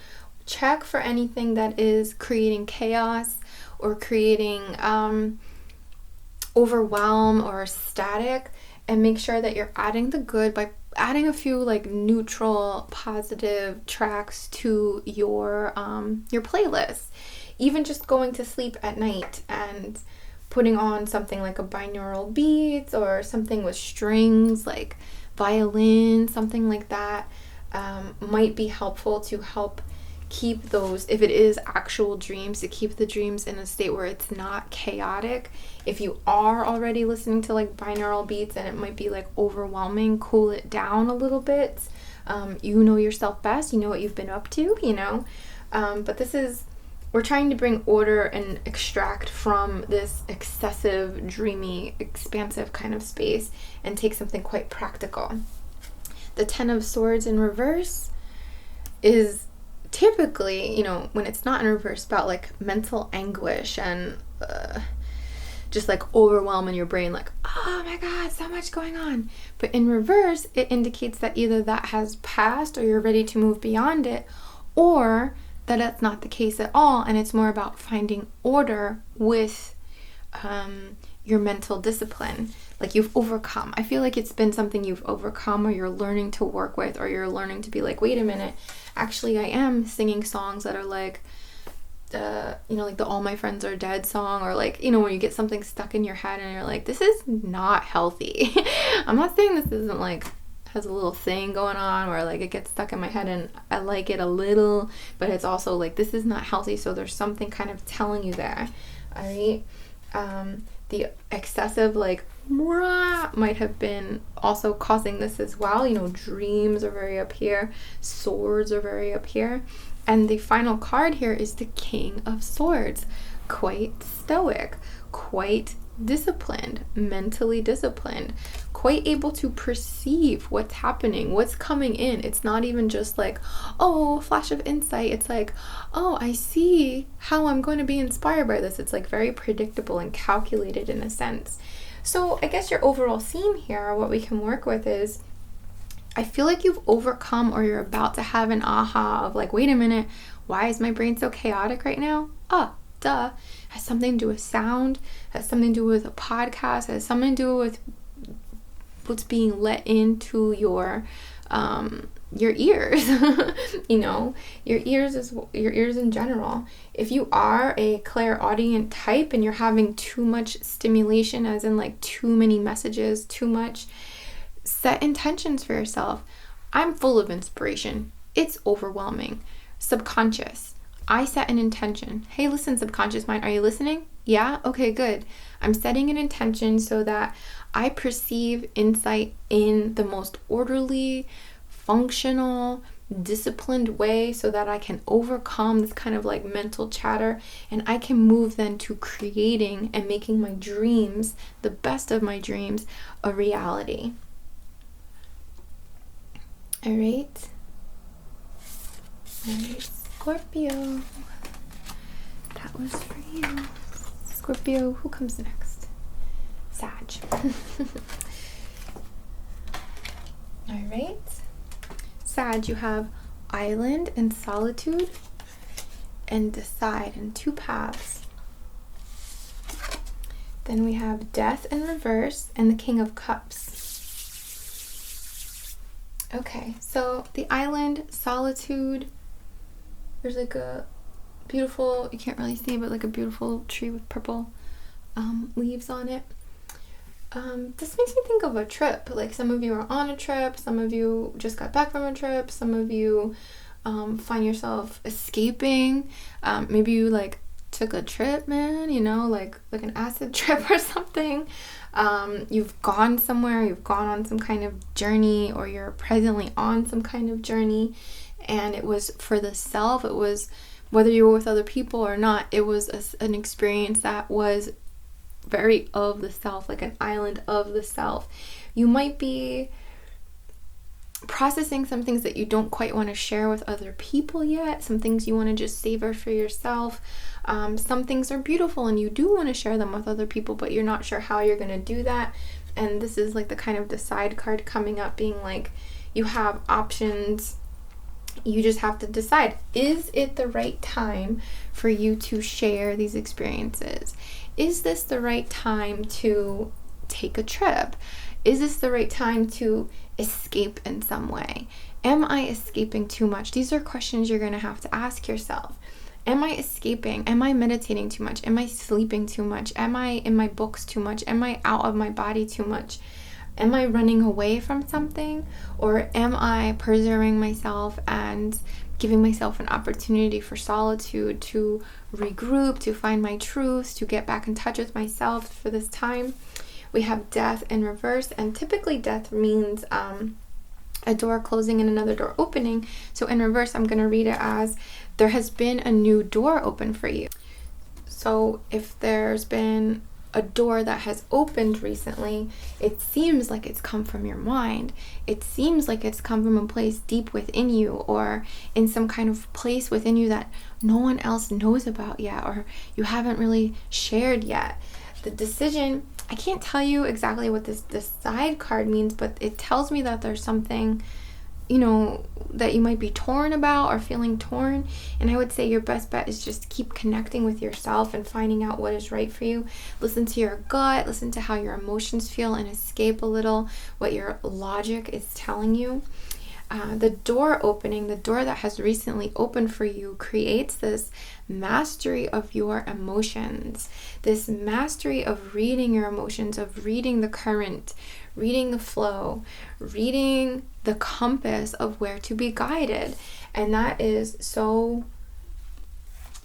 A: Check for anything that is creating chaos or creating overwhelm or static, and make sure that you're adding the good by adding a few like neutral, positive tracks to your playlist. Even just going to sleep at night and putting on something like a binaural beats or something with strings like violin, something like that, might be helpful to help keep those, if it is actual dreams, to keep the dreams in a state where it's not chaotic. If you are already listening to like binaural beats and it might be like overwhelming, cool it down a little bit. You know yourself best, you know what you've been up to, you know. But we're trying to bring order and extract from this excessive, dreamy, expansive kind of space and take something quite practical. The Ten of Swords in reverse is typically, you know, when it's not in reverse, about like mental anguish and just like overwhelm in your brain, like, oh my God, so much going on. But in reverse, it indicates that either that has passed or you're ready to move beyond it, or that that's not the case at all, and it's more about finding order with your mental discipline. Like you've overcome. I feel like it's been something you've overcome, or you're learning to work with, or you're learning to be like, wait a minute, actually I am singing songs that are like, you know, like the All My Friends Are Dead song, or like, you know, when you get something stuck in your head and you're like, this is not healthy. I'm not saying this isn't like, has a little thing going on where like it gets stuck in my head and I like it a little, but it's also like, this is not healthy. So there's something kind of telling you there. All right. The excessive like might have been also causing this as well. You know, dreams are very up here, swords are very up here, and the final card here is the King of Swords. Quite stoic, quite disciplined, mentally disciplined, quite able to perceive what's happening, what's coming in. It's not even just like, oh, flash of insight. It's like, oh, I see how I'm going to be inspired by this. It's like very predictable and calculated in a sense. So I guess your overall theme here, what we can work with is, I feel like you've overcome, or you're about to have an aha of like, wait a minute, why is my brain so chaotic right now? Duh. Has something to do with sound, has something to do with a podcast, has something to do with what's being let into your ears. You know, your ears in general. If you are a clairaudient type and you're having too much stimulation, as in like too many messages, too much, set intentions for yourself. I'm full of inspiration. It's overwhelming. Subconscious. I set an intention. Hey, listen, subconscious mind, are you listening? Yeah? Okay, good. I'm setting an intention so that I perceive insight in the most orderly, functional, disciplined way, so that I can overcome this kind of like mental chatter, and I can move then to creating and making my dreams, the best of my dreams, a reality. All right, Scorpio. That was for you. Scorpio, who comes next? Sag. All right. Sag, you have Island and Solitude and Decide, and two paths. Then we have Death in reverse and the King of Cups. Okay, so the Island, Solitude, there's like a beautiful, you can't really see, but like a beautiful tree with purple leaves on it. This makes me think of a trip. Like some of you are on a trip, some of you just got back from a trip, some of you find yourself escaping. Maybe you like took a trip, man, you know, like an acid trip or something. You've gone somewhere, you've gone on some kind of journey, or you're presently on some kind of journey, and it was for the self. It was, whether you were with other people or not, it was an experience that was very of the self, like an island of the self. You might be processing some things that you don't quite want to share with other people yet, some things you want to just savor for yourself. Some things are beautiful and you do want to share them with other people, but you're not sure how you're going to do that. And this is like the kind of Decide card coming up, being like, you have options. You just have to decide, is it the right time for you to share these experiences? Is this the right time to take a trip? Is this the right time to escape in some way? Am I escaping too much? These are questions you're going to have to ask yourself. Am I escaping? Am I meditating too much? Am I sleeping too much? Am I in my books too much? Am I out of my body too much? Am I running away from something? Or am I preserving myself and giving myself an opportunity for solitude, to regroup, to find my truth, to get back in touch with myself for this time? We have death in reverse, and typically death means a door closing and another door opening. So in reverse, I'm going to read it as there has been a new door open for you. So if there's been a door that has opened recently, it seems like it's come from your mind. It seems like it's come from a place deep within you, or in some kind of place within you that no one else knows about yet, or you haven't really shared yet. The decision, I can't tell you exactly what this side card means, but it tells me that there's something, you know, that you might be torn about or feeling torn. And I would say your best bet is just keep connecting with yourself and finding out what is right for you. Listen to your gut, listen to how your emotions feel, and escape a little what your logic is telling you. The door opening, the door that has recently opened for you, creates this mastery of your emotions, this mastery of reading your emotions, of reading the current, reading the flow, reading the compass of where to be guided. And that is so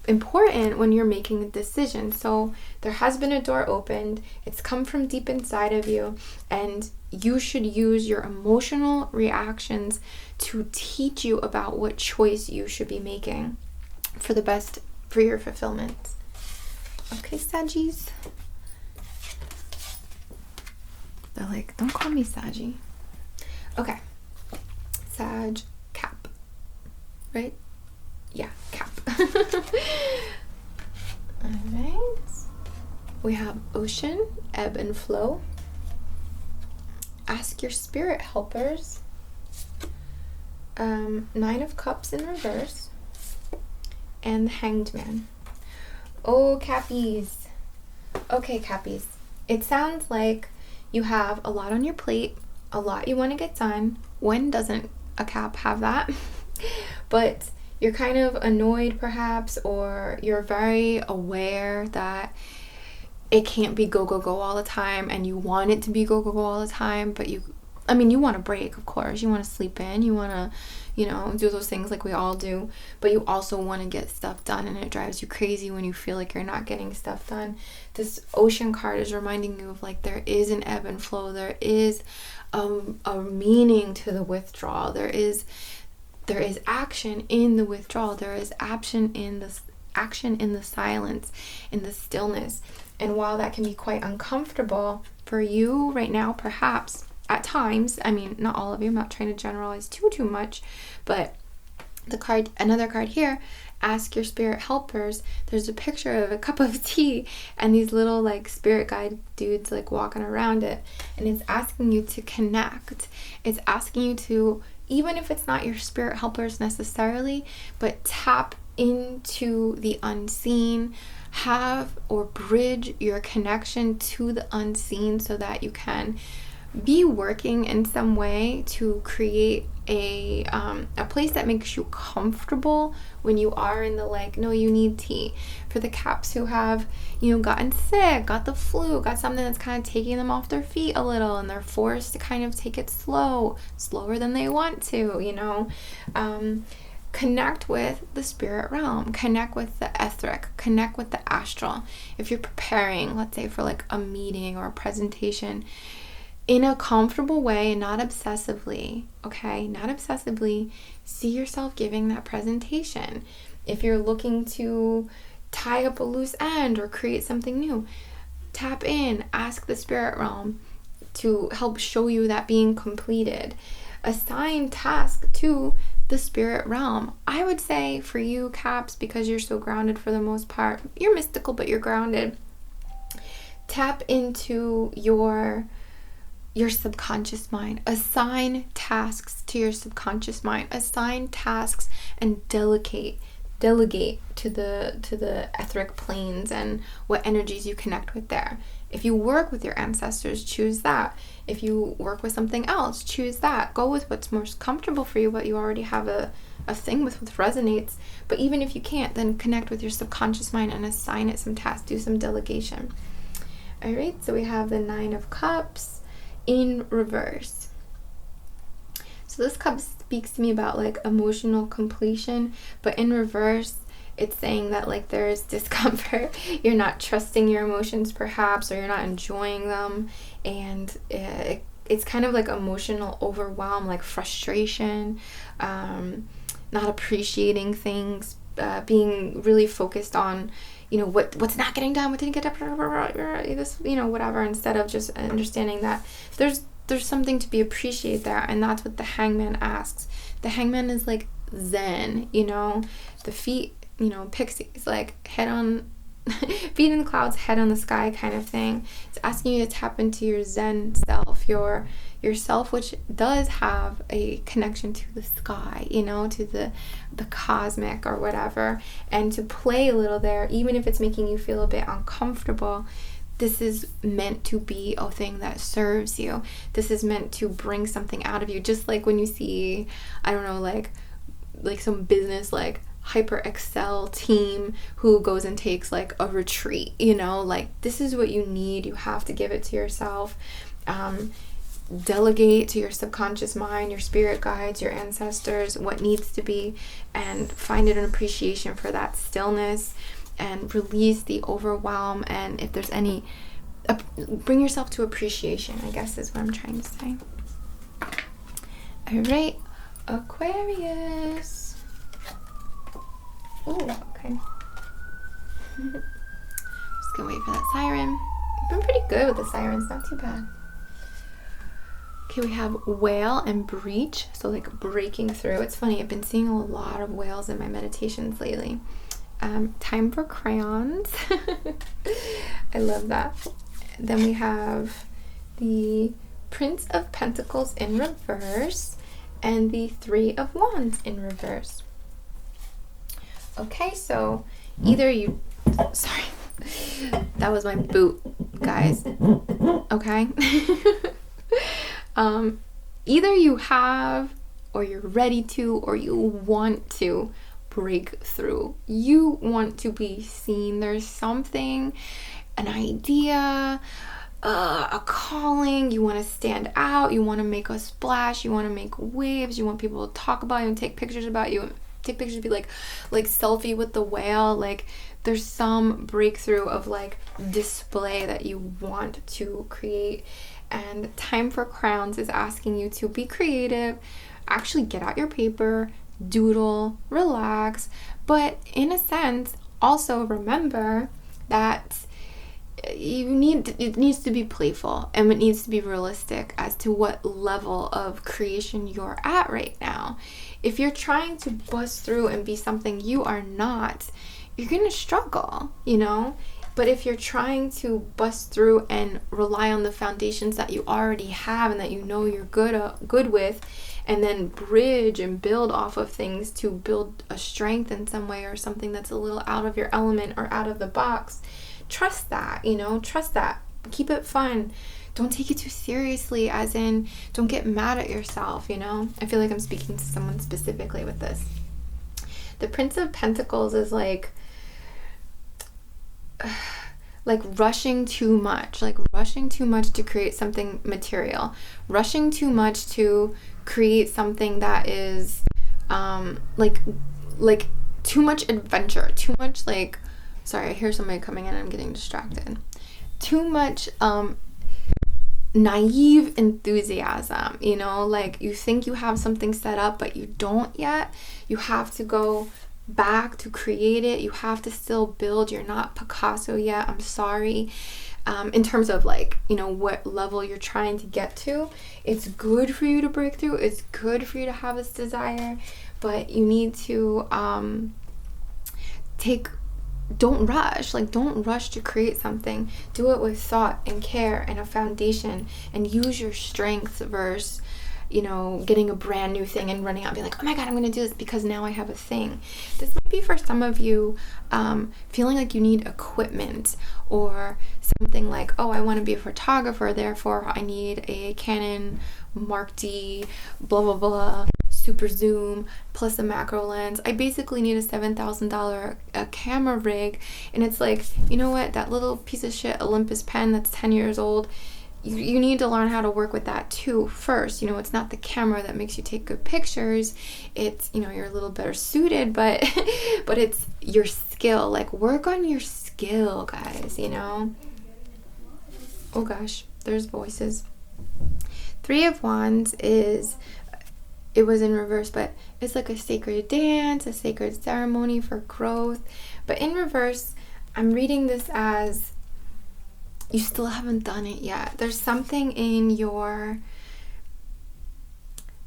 A: important when you're making a decision. So there has been a door opened, it's come from deep inside of you, and you should use your emotional reactions to teach you about what choice you should be making for the best for your fulfillment. Okay, Saggies. They're like, don't call me Saggy. Okay. Sag Cap. Right? Yeah, Cap. Alright. We have ocean, ebb and flow. Ask your spirit helpers. 9 of Cups in reverse. And the Hanged Man. Oh, Cappies. Okay, Cappies. It sounds like you have a lot on your plate, a lot you want to get done. When doesn't a Cap have that? But you're kind of annoyed perhaps, or you're very aware that it can't be go, go, go all the time, and you want it to be go, go, go all the time, but you want a break, of course. You want to sleep in, you want to, do those things like we all do, but you also want to get stuff done, and it drives you crazy when you feel like you're not getting stuff done. This ocean card is reminding you of like there is an ebb and flow, there is a meaning to the withdrawal, there is action in the withdrawal, there is action in the silence, in the stillness. And while that can be quite uncomfortable for you right now, perhaps at times, not all of you, I'm not trying to generalize too much, but another card here, ask your spirit helpers. There's a picture of a cup of tea and these little like spirit guide dudes like walking around it, and it's asking you to connect. It's asking you to, even if it's not your spirit helpers necessarily, but tap into the unseen, have or bridge your connection to the unseen so that you can be working in some way to create a place that makes you comfortable when you are in the like, no, you need tea. For the Caps who have, gotten sick, got the flu, got something that's kind of taking them off their feet a little, and they're forced to kind of take it slower than they want to, connect with the spirit realm, connect with the etheric, connect with the astral. If you're preparing, let's say for like a meeting or a presentation, in a comfortable way and not obsessively, okay? Not obsessively, see yourself giving that presentation. If you're looking to tie up a loose end or create something new, tap in, ask the spirit realm to help show you that being completed. Assign task to the spirit realm. I would say for you, Caps, because you're so grounded for the most part, you're mystical, but you're grounded. Tap into your subconscious mind. Assign tasks to your subconscious mind. Assign tasks and delegate to the etheric planes and what energies you connect with there. If you work with your ancestors, choose that. If you work with something else, choose that. Go with what's most comfortable for you, but you already have a a thing with what resonates. But even if you can't, then connect with your subconscious mind and assign it some tasks, do some delegation. All right, so we have the Nine of Cups in reverse. So this cup speaks to me about like emotional completion, but in reverse, it's saying that like there's discomfort. You're not trusting your emotions perhaps, or you're not enjoying them, and it's kind of like emotional overwhelm, like frustration, not appreciating things, being really focused on, you know, what's not getting done, what didn't get done, this, you know, whatever, instead of just understanding that there's something to be appreciated there. And that's what the Hangman asks. The Hangman is like Zen, you know, the feet, you know, Pixies, like head on, feet in the clouds, head on the sky kind of thing. It's asking you to tap into your Zen self, your self, which does have a connection to the sky, you know, to the cosmic or whatever, and to play a little there, even if it's making you feel a bit uncomfortable. This is meant to be a thing that serves you. This is meant to bring something out of you. Just like when you see, I don't know, like some business, like hyper excel team who goes and takes like a retreat, you know, like this is what you need. You have to give it to yourself. Delegate to your subconscious mind, your spirit guides, your ancestors, what needs to be, and find an appreciation for that stillness, and release the overwhelm. And if there's any, bring yourself to appreciation, I guess is what I'm trying to say. All right, Aquarius. Oh, okay. Just gonna wait for that siren. I've been pretty good with the sirens, not too bad. Okay, we have whale and breach, so like breaking through. It's funny, I've been seeing a lot of whales in my meditations lately. Time for crayons. I love that. Then we have the Prince of Pentacles in reverse and the Three of Wands in reverse. Okay, so either you, sorry, that was my boot, guys. Okay. Either you have, or you're ready to, or you want to break through. You want to be seen. There's something, an idea, a calling. You want to stand out. You want to make a splash. You want to make waves. You want people to talk about you and take pictures about you. Take pictures, be like selfie with the whale. Like there's some breakthrough of like display that you want to create. And Time for Crowns is asking you to be creative, actually get out your paper, doodle, relax, but in a sense also remember that it needs to be playful, and it needs to be realistic as to what level of creation you're at right now. If you're trying to bust through and be something you are not, you're gonna struggle, you know. But if you're trying to bust through and rely on the foundations that you already have and that you know you're good with, and then bridge and build off of things to build a strength in some way, or something that's a little out of your element or out of the box, trust that, you know, trust that. Keep it fun. Don't take it too seriously, as in don't get mad at yourself, you know. I feel like I'm speaking to someone specifically with this. The Prince of Pentacles is like rushing too much, to create something material, rushing too much to create something that is like too much adventure, too much like, sorry, I hear somebody coming in and I'm getting distracted. Too much naive enthusiasm, you know, like you think you have something set up but you don't yet. You have to go back to create it. You have to still build. You're not Picasso yet. I'm sorry. In terms of like, you know, what level you're trying to get to, it's good for you to break through. It's good for you to have this desire, but you need to don't rush to create something. Do it with thought and care and a foundation, and use your strengths versus, you know, getting a brand new thing and running out and being like, oh my god, I'm gonna do this because now I have a thing. This might be for some of you feeling like you need equipment, or something like, oh, I want to be a photographer, therefore I need a Canon Mark D blah blah blah super zoom plus a macro lens. I basically need a $7,000 camera rig, and it's like, you know what, that little piece of shit Olympus pen that's 10 years old, you need to learn how to work with that too first. You know, it's not the camera that makes you take good pictures. It's, you know, you're a little better suited, but but it's your skill. Like, work on your skill, guys, you know. Oh gosh, there's voices. Three of Wands is, it was in reverse, but it's like a sacred dance, a sacred ceremony for growth. But in reverse, I'm reading this as you still haven't done it yet. There's something in your,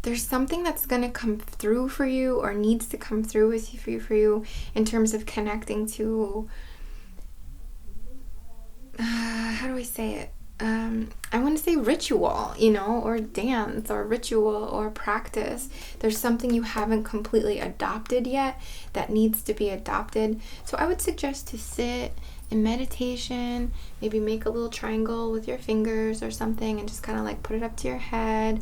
A: there's something that's going to come through for you, or needs to come through with you, for you in terms of connecting to, how do I say it? I want to say ritual, you know, or dance, or ritual, or practice. There's something you haven't completely adopted yet that needs to be adopted. So I would suggest to sit in meditation, maybe make a little triangle with your fingers or something, and just kind of like put it up to your head,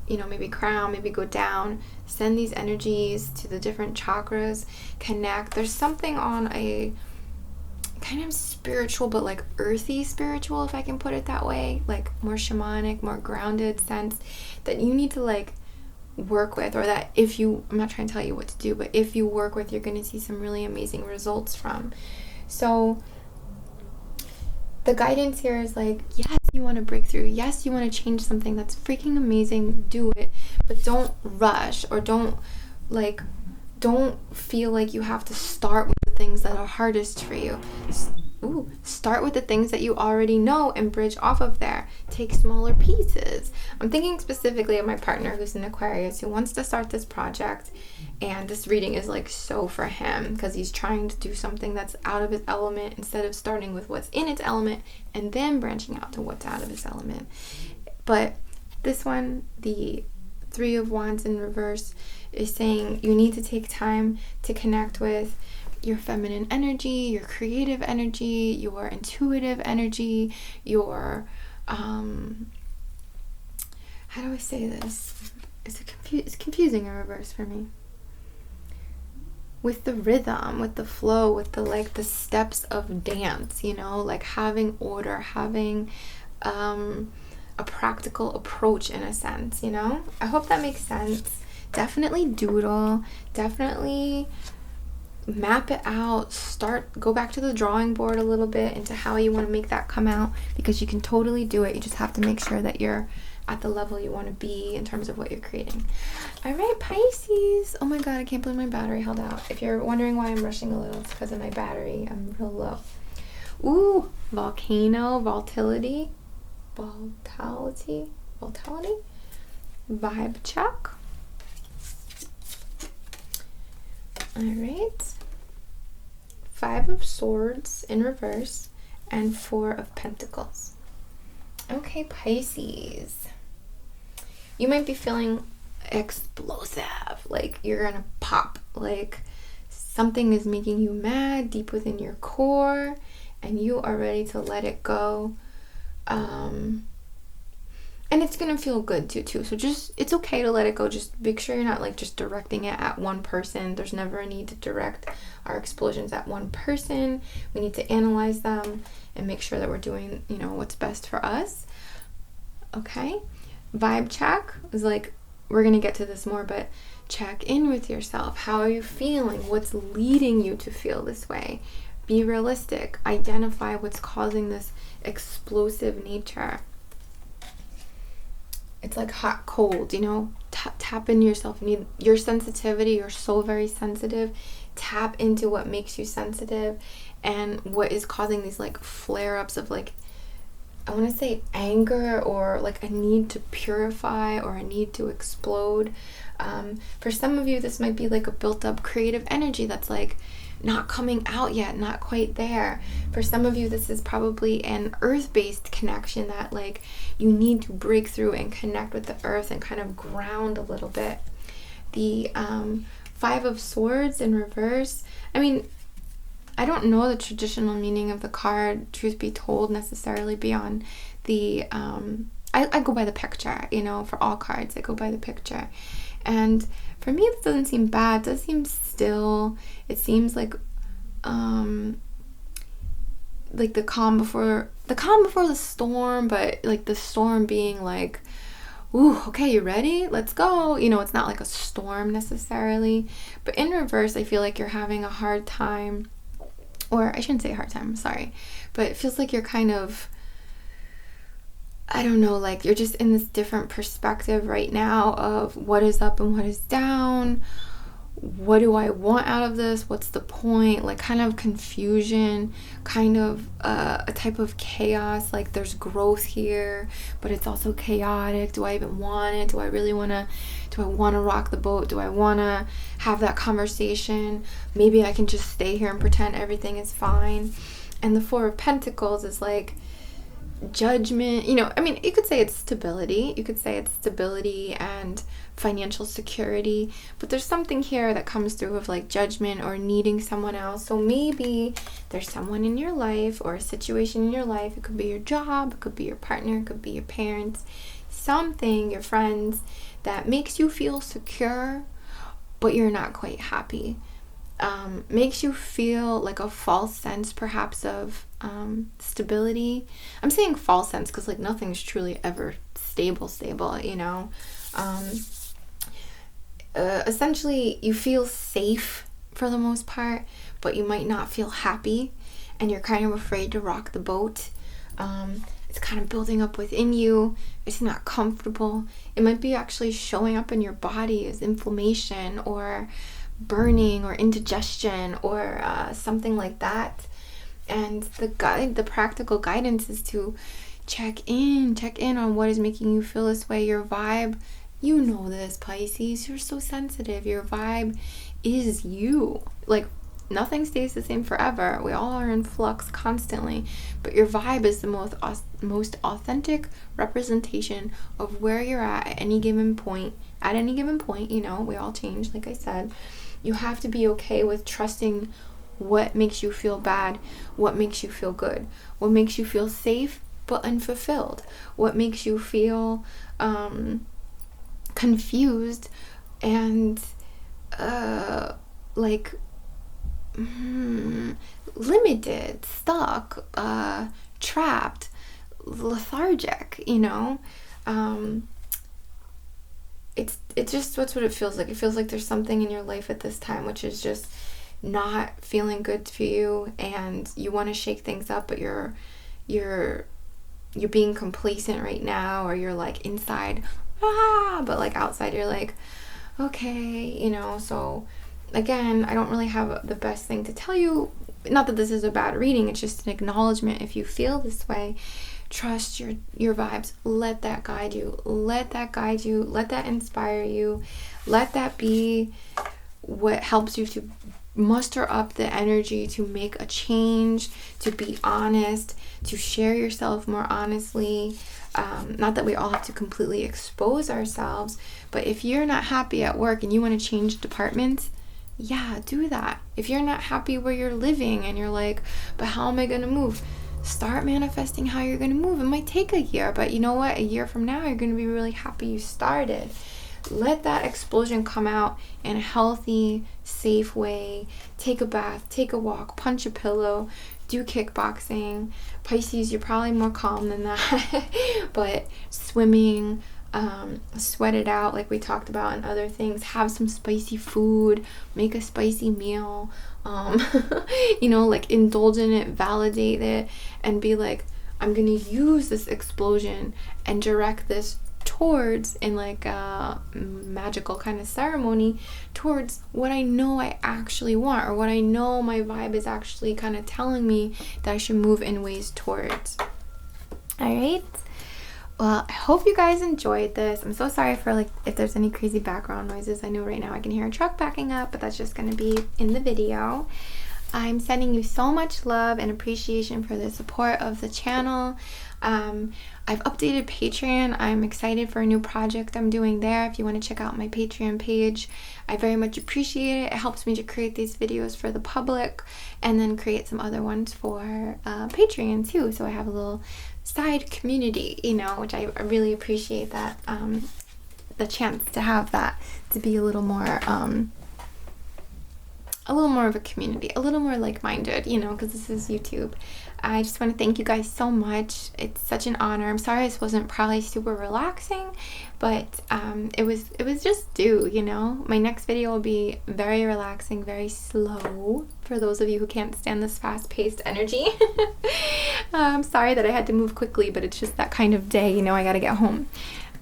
A: you know, maybe crown, maybe go down, send these energies to the different chakras, connect. There's something on a kind of spiritual, but like earthy spiritual, if I can put it that way, like more shamanic, more grounded sense that you need to like work with, or that if you, I'm not trying to tell you what to do, but if you work with, you're going to see some really amazing results from. So the guidance here is like, yes, you want to break through. Yes, you want to change something that's freaking amazing. Do it. But don't rush, or don't feel like you have to start with the things that are hardest for you. Start with the things that you already know and bridge off of there. Take smaller pieces. I'm thinking specifically of my partner who's an Aquarius, who wants to start this project, and this reading is like so for him, because he's trying to do something that's out of his element instead of starting with what's in its element and then branching out to what's out of his element. But this one, the Three of Wands in reverse, is saying you need to take time to connect with your feminine energy, your creative energy, your intuitive energy, your how do I say this? It's confusing in reverse for me. With the rhythm, with the flow, with the like the steps of dance, you know, like having order, having a practical approach in a sense, you know. I hope that makes sense. Definitely doodle, definitely map it out, go back to the drawing board a little bit into how you want to make that come out, because you can totally do it. You just have to make sure that you're at the level you want to be in terms of what you're creating. All right, Pisces. Oh my god, I can't believe my battery held out. If you're wondering why I'm rushing a little, it's because of my battery. I'm real low. Ooh, volcano, volatility, vibe check. All right. 5 of Swords in reverse and 4 of Pentacles. Okay, Pisces. You might be feeling explosive, like you're gonna pop, like something is making you mad deep within your core and you are ready to let it go. And it's gonna feel good too. So just, it's okay to let it go. Just make sure you're not like just directing it at one person. There's never a need to direct our explosions at one person. We need to analyze them and make sure that we're doing, you know, what's best for us. Okay. Vibe check is like, we're gonna get to this more, but check in with yourself. How are you feeling? What's leading you to feel this way? Be realistic. Identify what's causing this explosive nature. It's like hot, cold, you know, tap into yourself. You need your sensitivity. You're so very sensitive. Tap into what makes you sensitive and what is causing these like flare-ups of like, I want to say anger, or like a need to purify or a need to explode. For some of you, this might be like a built-up creative energy that's like not coming out yet, not quite there. For some of you, this is probably an earth-based connection that like you need to break through and connect with the earth and kind of ground a little bit. The 5 of Swords in reverse, I mean, I don't know the traditional meaning of the card, truth be told, necessarily beyond the I go by the picture, you know. For all cards, I go by the picture. And for me, this doesn't seem bad. It does seem still. It seems like the calm before the storm, but like the storm being like, ooh, okay, you ready? Let's go. You know, it's not like a storm necessarily. But in reverse, I feel like you're having a hard time, or I shouldn't say hard time, I'm sorry. But it feels like you're kind of, I don't know, like you're just in this different perspective right now of what is up and what is down. What do I want out of this? What's the point? Like kind of confusion, kind of a type of chaos. Like there's growth here, but it's also chaotic. Do I even want it? Do I want to rock the boat? Do I want to have that conversation? Maybe I can just stay here and pretend everything is fine. And the Four of Pentacles is like judgment. You know, I mean, you could say it's stability. You could say it's stability and financial security, but there's something here that comes through of like judgment or needing someone else. So maybe there's someone in your life or a situation in your life. It could be your job, it could be your partner, it could be your parents, something, your friends, that makes you feel secure, but you're not quite happy. Makes you feel like a false sense perhaps of stability. I'm saying false sense because like nothing's truly ever stable, you know. Essentially you feel safe for the most part, but you might not feel happy, and you're kind of afraid to rock the boat. It's kind of building up within you. It's not comfortable. It might be actually showing up in your body as inflammation or burning or indigestion or something like that. And the practical guidance is to check in on what is making you feel this way. Your vibe, you know this, Pisces, you're so sensitive. Your vibe is you. Like nothing stays the same forever. We all are in flux constantly, but your vibe is the most authentic representation of where you're at any given point. At any given point, you know, we all change, like I said. You have to be okay with trusting what makes you feel bad, what makes you feel good, what makes you feel safe but unfulfilled, what makes you feel confused and limited, stuck, trapped, lethargic, you know. It's just that's what it feels like. It feels like there's something in your life at this time which is just not feeling good for you, and you want to shake things up, but you're being complacent right now, or you're like inside but like outside you're like okay, you know. So again, I don't really have the best thing to tell you. Not that this is a bad reading, it's just an acknowledgement. If you feel this way, trust your vibes. Let that guide you. Let that inspire you. Let that be what helps you to muster up the energy to make a change, to be honest, to share yourself more honestly. Not that we all have to completely expose ourselves, but if you're not happy at work and you want to change departments, yeah, do that. If you're not happy where you're living and you're like, but how am I going to move? Start manifesting how you're going to move. It might take a year, but you know what? A year from now, you're going to be really happy you started. Let that explosion come out in a healthy, safe way. Take a bath, take a walk, punch a pillow, do kickboxing. Pisces, you're probably more calm than that. But swimming, sweat it out like we talked about, and other things. Have some spicy food, make a spicy meal. You know, like indulge in it, validate it, and be like, I'm going to use this explosion and direct this towards, in like a magical kind of ceremony, towards what I know I actually want, or what I know my vibe is actually kind of telling me that I should move in ways towards. Alright, well, I hope you guys enjoyed this. I'm so sorry for like if there's any crazy background noises. I know right now I can hear a truck backing up, but that's just going to be in the video. I'm sending you so much love and appreciation for the support of the channel. I've updated Patreon. I'm excited for a new project I'm doing there. If you want to check out my Patreon page, I very much appreciate it. It helps me to create these videos for the public and then create some other ones for Patreon too. So I have a little side community, you know, which I really appreciate that the chance to have that, to be a little more of a community, a little more like-minded, you know, because this is YouTube. I just want to thank you guys so much. It's such an honor. I'm sorry this wasn't probably super relaxing, but it was just due, you know. My next video will be very relaxing, very slow, for those of you who can't stand this fast-paced energy. I'm sorry that I had to move quickly, but it's just that kind of day, you know. I gotta get home.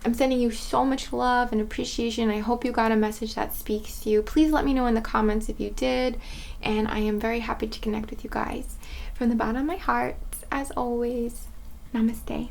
A: I'm sending you so much love and appreciation. I hope you got a message that speaks to you. Please let me know in the comments if you did, and I am very happy to connect with you guys. From the bottom of my heart, as always, namaste.